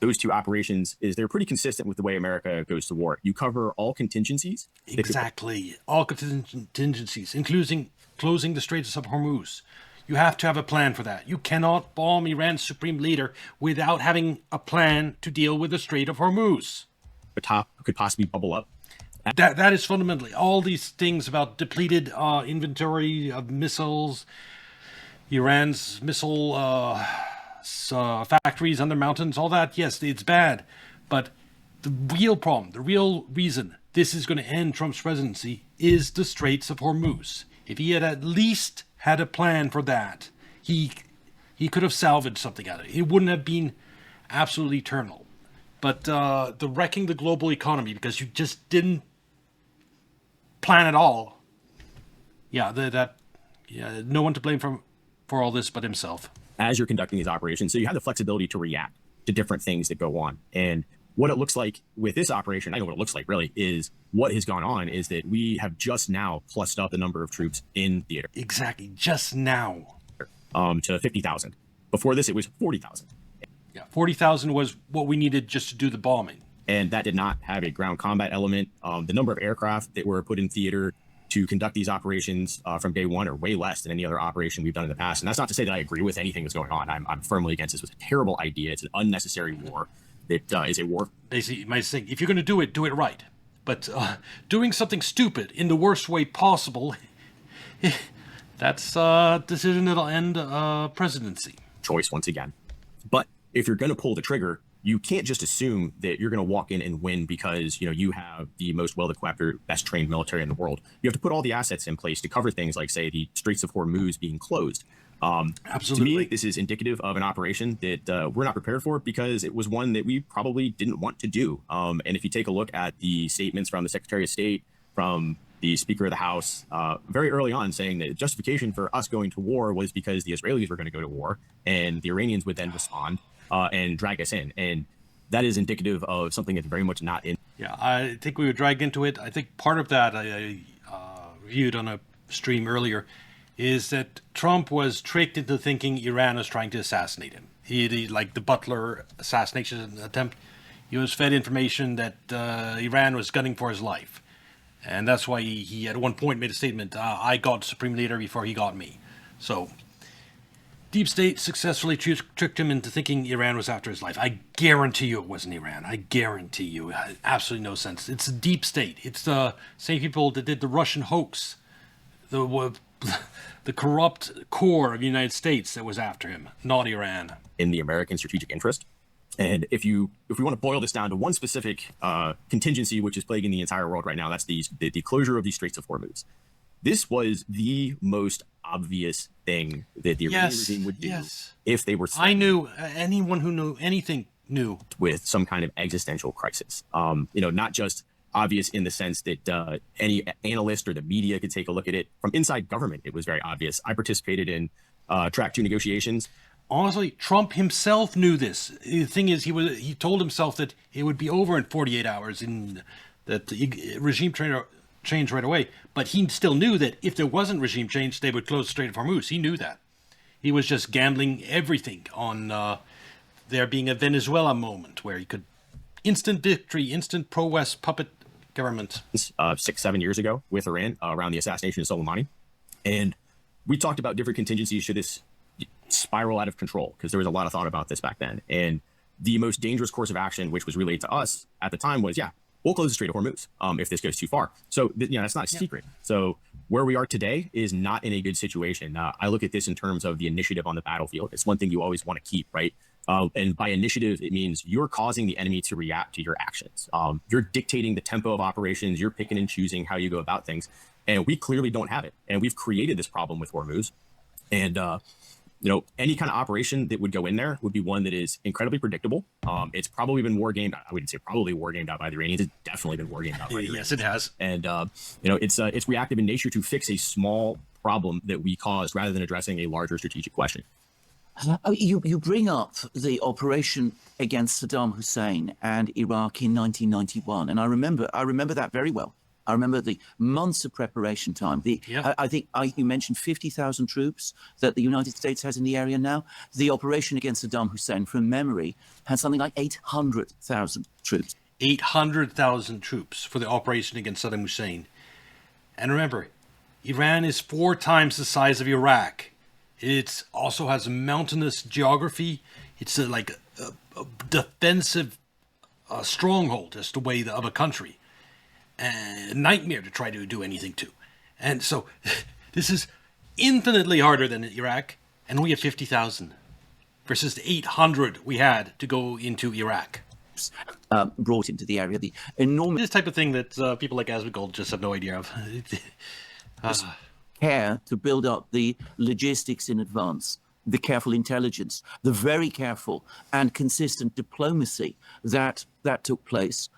Those two operations they're pretty consistent with the way America goes to war. You cover all contingencies. Exactly. All contingencies, including closing the Straits of Hormuz. You have to have a plan for that. You cannot bomb Iran's Supreme Leader without having a plan to deal with the Strait of Hormuz. The top could possibly bubble up. That is fundamentally all these things about depleted inventory of missiles, Iran's missile factories under mountains, all that. Yes, it's bad, but the real problem, the real reason this is going to end Trump's presidency is the Straits of Hormuz. If he had at least had a plan for that, he could have salvaged something out of it. It wouldn't have been absolutely terminal. But the wrecking the global economy because you just didn't plan at all. Yeah, no one to blame for all this but himself. As you're conducting these operations, so you have the flexibility to react to different things that go on. And what it looks like with this operation, I know what it looks like really, is what has gone on is that we have just now plussed up the number of troops in theater. Exactly, just now. To 50,000. Before this, it was 40,000. Yeah, 40,000 was what we needed just to do the bombing. And that did not have a ground combat element. The number of aircraft that were put in theater to conduct these operations from day one are way less than any other operation we've done in the past. And that's not to say that I agree with anything that's going on. I'm firmly against this. It was a terrible idea. It's an unnecessary war. It is a war. Basically, my thing, if you're going to do it right. But doing something stupid in the worst way possible, that's a decision that'll end presidency. Choice once again. But if you're going to pull the trigger, you can't just assume that you're going to walk in and win because you have the most well-equipped or best trained military in the world. You have to put all the assets in place to cover things like, say, the Straits of Hormuz being closed. Absolutely. To me, this is indicative of an operation that we're not prepared for because it was one that we probably didn't want to do. And if you take a look at the statements from the Secretary of State, from the Speaker of the House, very early on saying that justification for us going to war was because the Israelis were going to go to war and the Iranians would then respond and drag us in. And that is indicative of something that's very much not in. Yeah, I think we were dragged into it. I think part of that I reviewed on a stream earlier is that Trump was tricked into thinking Iran was trying to assassinate him. He like the Butler assassination attempt, he was fed information that Iran was gunning for his life. And that's why he at one point made a statement, I got Supreme Leader before he got me. So, Deep State successfully tricked him into thinking Iran was after his life. I guarantee you it wasn't Iran. I guarantee you. It had absolutely no sense. It's the Deep State. It's the same people that did the Russian hoax. The corrupt core of the United States that was after him, not Iran. In the American strategic interest. And if we want to boil this down to one specific contingency, which is plaguing the entire world right now, that's the closure of the Straits of Hormuz. This was the most obvious thing that the Iranian regime would do if they were. I knew anyone who knew anything knew with some kind of existential crisis. Not just obvious in the sense that any analyst or the media could take a look at it from inside government. It was very obvious. I participated in track 2 negotiations. Honestly, Trump himself knew this. The thing is, he told himself that it would be over in 48 hours, and that the regime change right away. But he still knew that if there wasn't regime change, they would close the Strait of Hormuz. He knew that. He was just gambling everything on there being a Venezuela moment where he could instant victory, instant pro-West puppet government. 6-7 years ago with Iran around the assassination of Soleimani, and we talked about different contingencies should this spiral out of control, because there was a lot of thought about this back then. And the most dangerous course of action, which was relayed to us at the time, was we'll close the Strait of Hormuz if this goes too far. So that's not a secret. So where we are today is not in a good situation. I look at this in terms of the initiative on the battlefield. It's one thing you always want to keep, right? And by initiative, it means you're causing the enemy to react to your actions. You're dictating the tempo of operations. You're picking and choosing how you go about things. And we clearly don't have it. And we've created this problem with Hormuz. And any kind of operation that would go in there would be one that is incredibly predictable. It's probably been war gamed. I wouldn't say probably war gamed out by the Iranians. It's definitely been war gamed out by the Iranians. Yes, it has. And it's reactive in nature to fix a small problem that we caused rather than addressing a larger strategic question. You bring up the operation against Saddam Hussein and Iraq in 1991, and I remember that very well. I remember the months of preparation time. I think you mentioned 50,000 troops that the United States has in the area now. The operation against Saddam Hussein, from memory, had something like 800,000 troops. 800,000 troops for the operation against Saddam Hussein. And remember, Iran is 4 times the size of Iraq. It also has a mountainous geography. It's like a defensive stronghold as the way of a country. A nightmare to try to do anything to. And so this is infinitely harder than Iraq, and we have 50,000. versus the 800 we had to go into Iraq. Brought into the area, the enormous this type of thing that people like Asmongold just have no idea of. care to build up the logistics in advance, the careful intelligence, the very careful and consistent diplomacy that took place.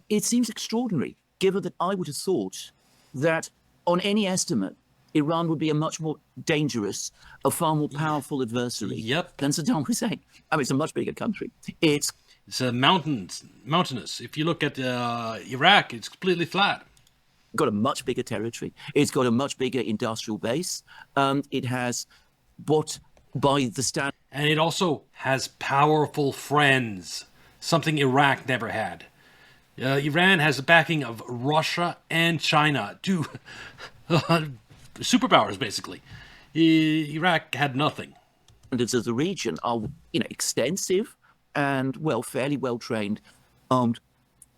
It seems extraordinary, given that I would have thought that on any estimate, Iran would be a much more dangerous, a far more powerful adversary than Saddam Hussein. I mean, it's a much bigger country. It's mountainous. If you look at Iraq, it's completely flat. Got a much bigger territory. It's got a much bigger industrial base. It has what by the standard. And it also has powerful friends, something Iraq never had. Iran has the backing of Russia and China, two superpowers, basically. Iraq had nothing. Standards of the region are, extensive and, fairly well-trained armed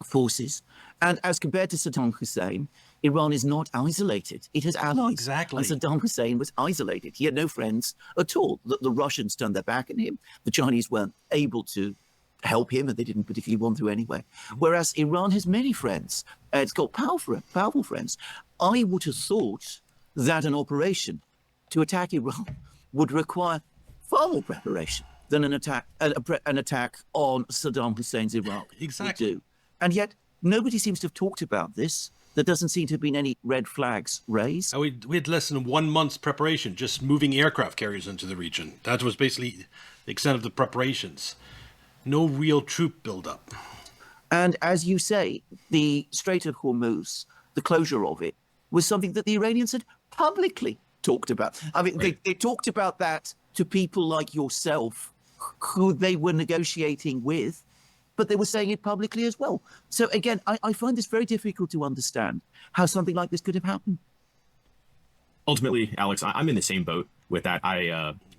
forces. And as compared to Saddam Hussein, Iran is not isolated. It has allies. Exactly. And Saddam Hussein was isolated. He had no friends at all. The Russians turned their back on him. The Chinese weren't able to help him, and they didn't particularly want to anyway. Whereas Iran has many friends. It's got powerful friends. I would have thought that an operation to attack Iran would require far more preparation than an attack on Saddam Hussein's Iraq would do. And yet, nobody seems to have talked about this. There doesn't seem to have been any red flags raised. We had less than 1 month's preparation, just moving aircraft carriers into the region. That was basically the extent of the preparations. No real troop buildup. And as you say, the Strait of Hormuz, the closure of it, was something that the Iranians had publicly talked about. I mean, they talked about that to people like yourself, who they were negotiating with, but they were saying it publicly as well. So again, I find this very difficult to understand how something like this could have happened. Ultimately, Alex, I'm in the same boat with that.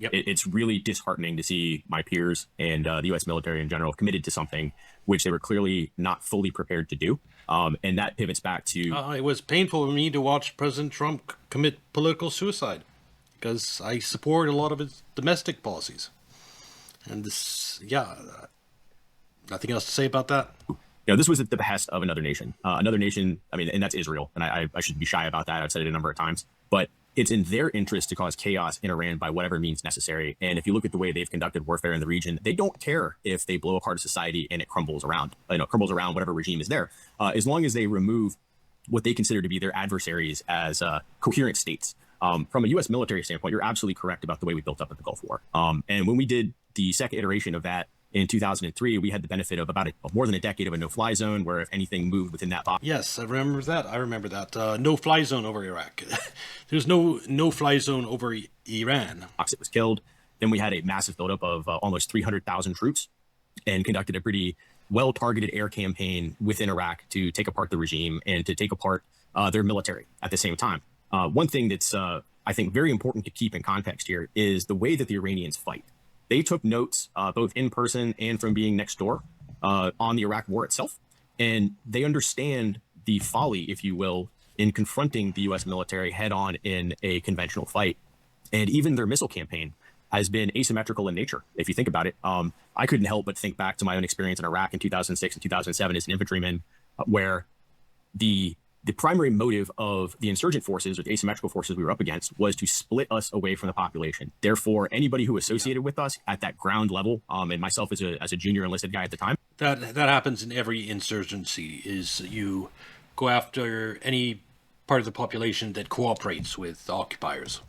It's really disheartening to see my peers and the U.S. military in general committed to something which they were clearly not fully prepared to do. And that pivots back to... it was painful for me to watch President Trump commit political suicide because I support a lot of his domestic policies. And this, nothing else to say about that. This was at the behest of another nation. And that's Israel. And I should be shy about that. I've said it a number of times. But it's in their interest to cause chaos in Iran by whatever means necessary. And if you look at the way they've conducted warfare in the region, they don't care if they blow apart a society and it crumbles around whatever regime is there, as long as they remove what they consider to be their adversaries as coherent states. From a U.S. military standpoint, you're absolutely correct about the way we built up at the Gulf War. And when we did the second iteration of that in 2003, we had the benefit of about more than a decade of a no-fly zone, where if anything moved within that box. Yes, I remember that. No-fly zone over Iraq. There's no no-fly zone over Iran. It was killed. Then we had a massive buildup of almost 300,000 troops and conducted a pretty well-targeted air campaign within Iraq to take apart the regime and to take apart their military at the same time. One thing that's, I think, very important to keep in context here is the way that the Iranians fight. They took notes both in person and from being next door on the Iraq war itself. And they understand the folly, if you will, in confronting the U.S. military head on in a conventional fight. And even their missile campaign has been asymmetrical in nature. If you think about it, I couldn't help but think back to my own experience in Iraq in 2006 and 2007 as an infantryman, where the primary motive of the insurgent forces or the asymmetrical forces we were up against was to split us away from the population. Therefore, anybody who associated with us at that ground level, and myself as a junior enlisted guy at the time. That happens in every insurgency, is you go after any part of the population that cooperates with occupiers.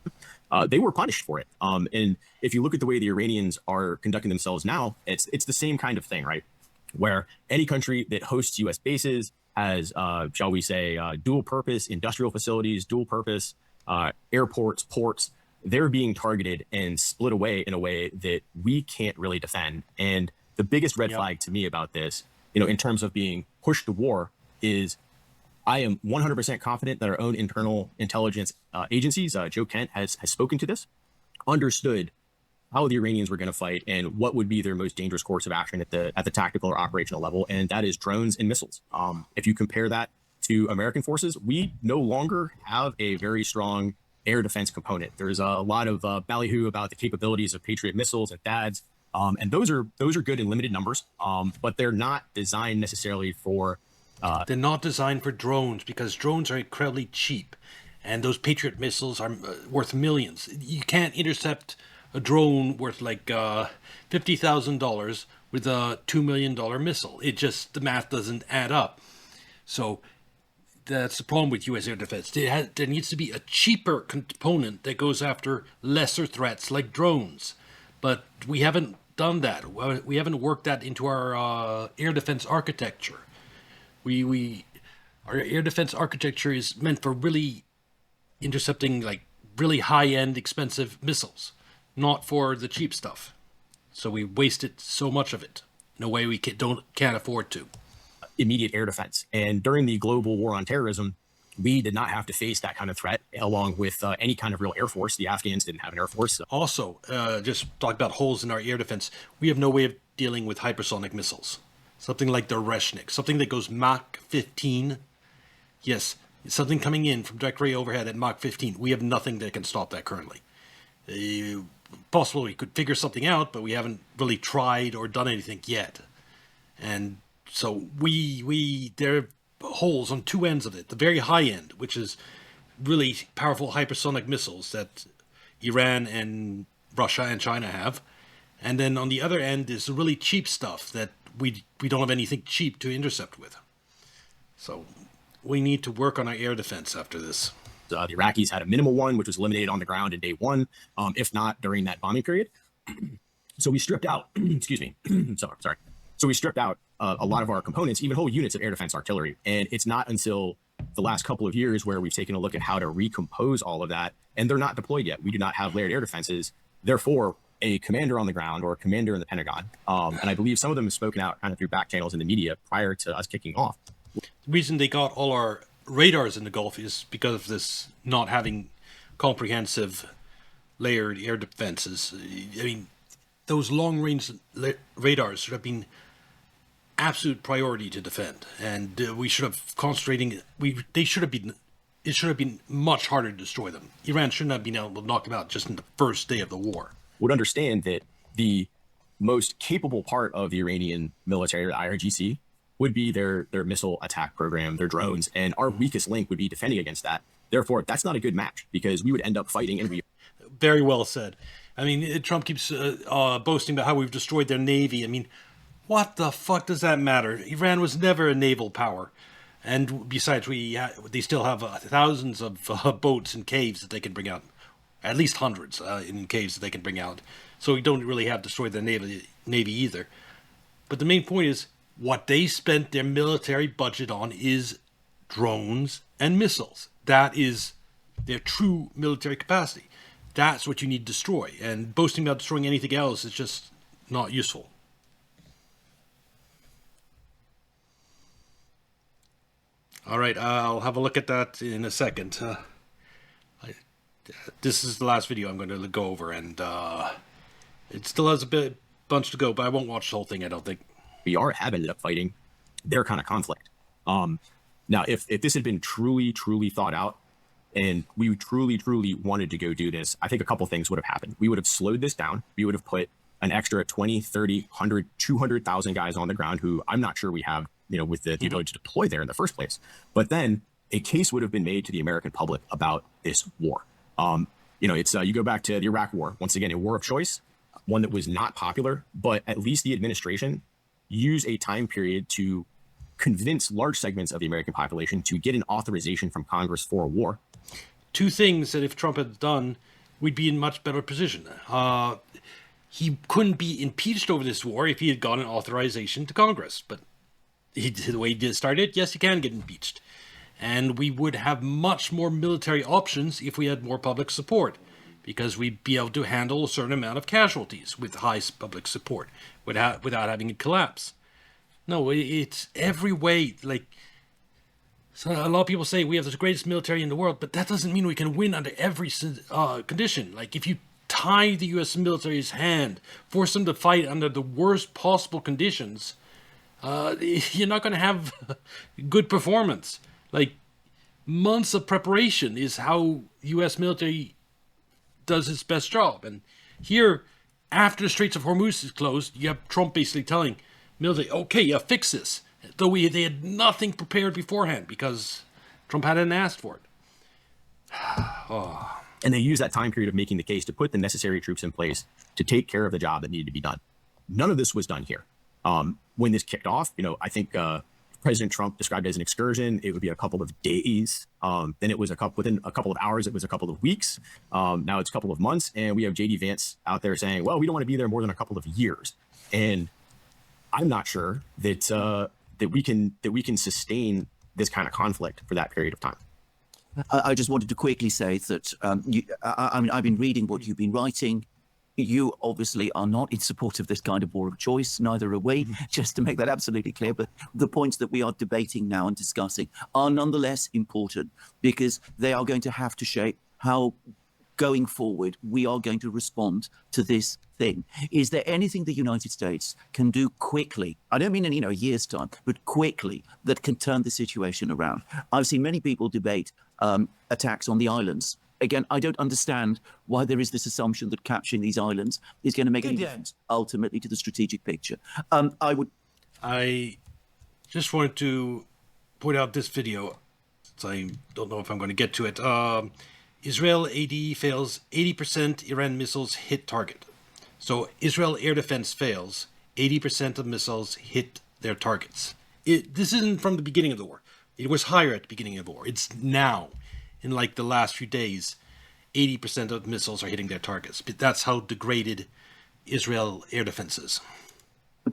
They were punished for it. And if you look at the way the Iranians are conducting themselves now, it's the same kind of thing, right? Where any country that hosts U.S. bases has, shall we say, dual purpose industrial facilities, dual purpose airports, ports, they're being targeted and split away in a way that we can't really defend. And the biggest red flag to me about this, in terms of being pushed to war, is I am 100% confident that our own internal intelligence agencies, Joe Kent has spoken to this, understood how the Iranians were going to fight and what would be their most dangerous course of action at the tactical or operational level, and that is drones and missiles. If you compare that to American forces, we no longer have a very strong air defense component. There's a lot of ballyhoo about the capabilities of Patriot missiles and THAADs. And those are good in limited numbers, but they're not designed necessarily for. They're not designed for drones because drones are incredibly cheap, and those Patriot missiles are worth millions. You can't intercept a drone worth like $50,000 with a $2 million missile. It just, the math doesn't add up. So that's the problem with U.S. air defense. There needs to be a cheaper component that goes after lesser threats like drones. But we haven't done that. We haven't worked that into our air defense architecture. Our air defense architecture is meant for really intercepting like really high-end expensive missiles, not for the cheap stuff. So we wasted so much of it in a way we can't afford to. Immediate air defense. And during the global war on terrorism, we did not have to face that kind of threat along with any kind of real air force. The Afghans didn't have an air force. So. Also, just talk about holes in our air defense. We have no way of dealing with hypersonic missiles. Something like the Reshnik, something that goes Mach 15. Yes, something coming in from direct ray overhead at Mach 15. We have nothing that can stop that currently. Possibly we could figure something out, but we haven't really tried or done anything yet. And so there are holes on two ends of it. The very high end, which is really powerful hypersonic missiles that Iran and Russia and China have. And then on the other end is the really cheap stuff that we don't have anything cheap to intercept with. So we need to work on our air defense after this. The Iraqis had a minimal one, which was eliminated on the ground in day one, if not during that bombing period. So we stripped out, excuse me, sorry. So we stripped out a lot of our components, even whole units of air defense artillery. And it's not until the last couple of years where we've taken a look at how to recompose all of that. And they're not deployed yet. We do not have layered air defenses. Therefore, a commander on the ground or a commander in the Pentagon, and I believe some of them have spoken out kind of through back channels in the media prior to us kicking off. The reason they got all our radars in the Gulf is because of this not having comprehensive layered air defenses. I mean, those long-range radars should have been absolute priority to defend, and we should have concentrating. It should have been much harder to destroy them. Iran shouldn't have been able to knock them out just in the first day of the war. Would understand that the most capable part of the Iranian military, the IRGC, would be their missile attack program, their drones, and our weakest link would be defending against that. Therefore, that's not a good match because we would end up fighting and we. Very well said. I mean, Trump keeps boasting about how we've destroyed their navy. I mean, what the fuck does that matter? Iran was never a naval power. And besides, they still have thousands of boats and caves that they can bring out. At least hundreds in caves that they can bring out. So we don't really have destroyed their navy either. But the main point is, what they spent their military budget on is drones and missiles. That is their true military capacity. That's what you need to destroy. And boasting about destroying anything else is just not useful. All right, I'll have a look at that in a second. This is the last video I'm going to go over, and it still has a bunch to go, but I won't watch the whole thing, I don't think. We have ended up fighting their kind of conflict. Now, if this had been truly thought out, and we truly wanted to go do this, I think a couple things would have happened. We would have slowed this down. We would have put an extra 20, 30, 100, 200,000 guys on the ground who I'm not sure we have, with the ability to deploy there in the first place. But then a case would have been made to the American public about this war. It's you go back to the Iraq War, once again, a war of choice, one that was not popular, but at least the administration used a time period to convince large segments of the American population to get an authorization from Congress for a war. Two things that if Trump had done, we'd be in much better position. He couldn't be impeached over this war if he had gotten authorization to Congress, but the way he started, yes, he can get impeached. And we would have much more military options if we had more public support, because we'd be able to handle a certain amount of casualties with high public support without having it collapse. No, it's every way. So a lot of people say we have the greatest military in the world, but that doesn't mean we can win under every condition. Like if you tie the U.S. military's hand, force them to fight under the worst possible conditions, you're not going to have good performance. Like months of preparation is how U.S. military does its best job. And here after the Straits of Hormuz is closed, you have Trump basically telling military, okay, fix this. Though they had nothing prepared beforehand because Trump hadn't asked for it. Oh. And they use that time period of making the case to put the necessary troops in place to take care of the job that needed to be done. None of this was done here. When this kicked off, I think President Trump described it as an excursion. It would be a couple of days. Then it was within a couple of hours, it was a couple of weeks. Now it's a couple of months. And we have J.D. Vance out there saying, well, we don't want to be there more than a couple of years. And I'm not sure that that we can sustain this kind of conflict for that period of time. I just wanted to quickly say that I've been reading what you've been writing. You obviously are not in support of this kind of war of choice, neither are we, just to make that absolutely clear. But the points that we are debating now and discussing are nonetheless important because they are going to have to shape how, going forward, we are going to respond to this thing. Is there anything the United States can do quickly? I don't mean in a year's time, but quickly, that can turn the situation around. I've seen many people debate attacks on the islands. Again, I don't understand why there is this assumption that capturing these islands is going to make any difference ultimately to the strategic picture. I just wanted to point out this video. So I don't know if I'm going to get to it. Israel AD fails 80% Iran missiles hit target. So Israel air defense fails 80% of missiles hit their targets. This isn't from the beginning of the war. It was higher at the beginning of the war. It's now. In like the last few days, 80% of missiles are hitting their targets. But that's how degraded Israel air defense is.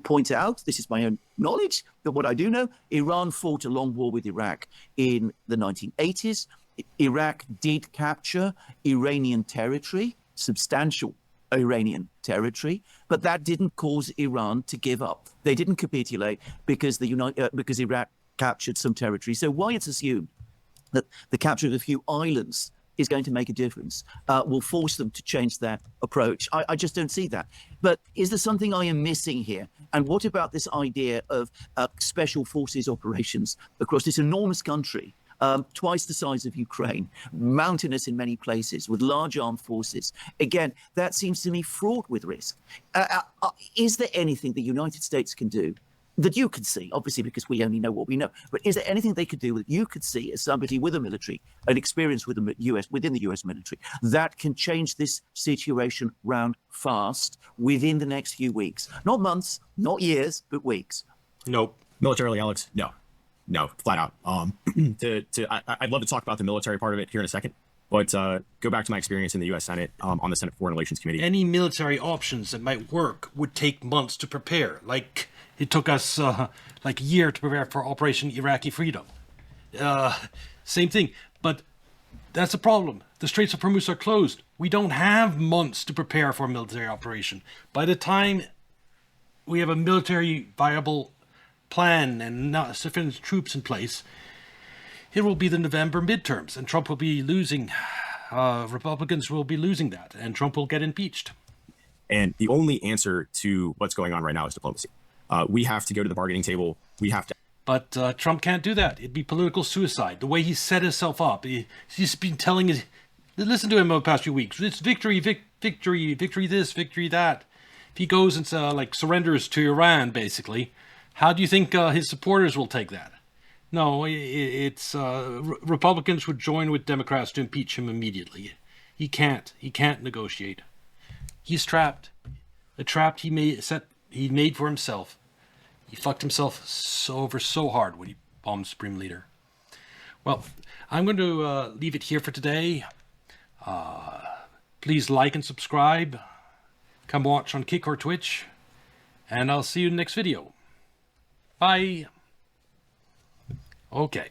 Point out, this is my own knowledge, that what I do know, Iran fought a long war with Iraq in the 1980s. Iraq did capture Iranian territory, substantial Iranian territory, but that didn't cause Iran to give up. They didn't capitulate because because Iraq captured some territory. So why it's assumed that the capture of a few islands is going to make a difference, will force them to change their approach. I just don't see that. But is there something I am missing here? And what about this idea of special forces operations across this enormous country, twice the size of Ukraine, mountainous in many places, with large armed forces? Again, that seems to me fraught with risk. Is there anything the United States can do that you could see, obviously because we only know what we know, but is there anything they could do that you could see as somebody with a military, an experience with within the US military, that can change this situation round fast within the next few weeks? Not months, not years, but weeks. Nope. Militarily, Alex, no, flat out. I'd love to talk about the military part of it here in a second, but go back to my experience in the U.S. Senate on the Senate Foreign Relations Committee. Any military options that might work would take months to prepare. Like it took us like a year to prepare for Operation Iraqi Freedom. Same thing, but that's the problem. The Straits of Hormuz are closed. We don't have months to prepare for a military operation. By the time we have a military viable plan and not sufficient troops in place, it will be the November midterms, and Trump will be losing. Republicans will be losing that, and Trump will get impeached. And the only answer to what's going on right now is diplomacy. We have to go to the bargaining table. We have to. But Trump can't do that. It'd be political suicide. The way he set himself up, he's been telling his. Listen to him over the past few weeks. It's victory, victory, victory this, victory that. If he goes and surrenders to Iran, basically, how do you think his supporters will take that? No, it's Republicans would join with Democrats to impeach him immediately. He can't negotiate. He's trapped. The trap he made for himself. He fucked himself over so hard when he bombed Supreme Leader. Well, I'm going to leave it here for today. Please like and subscribe. Come watch on Kick or Twitch. And I'll see you in the next video. Bye. Okay.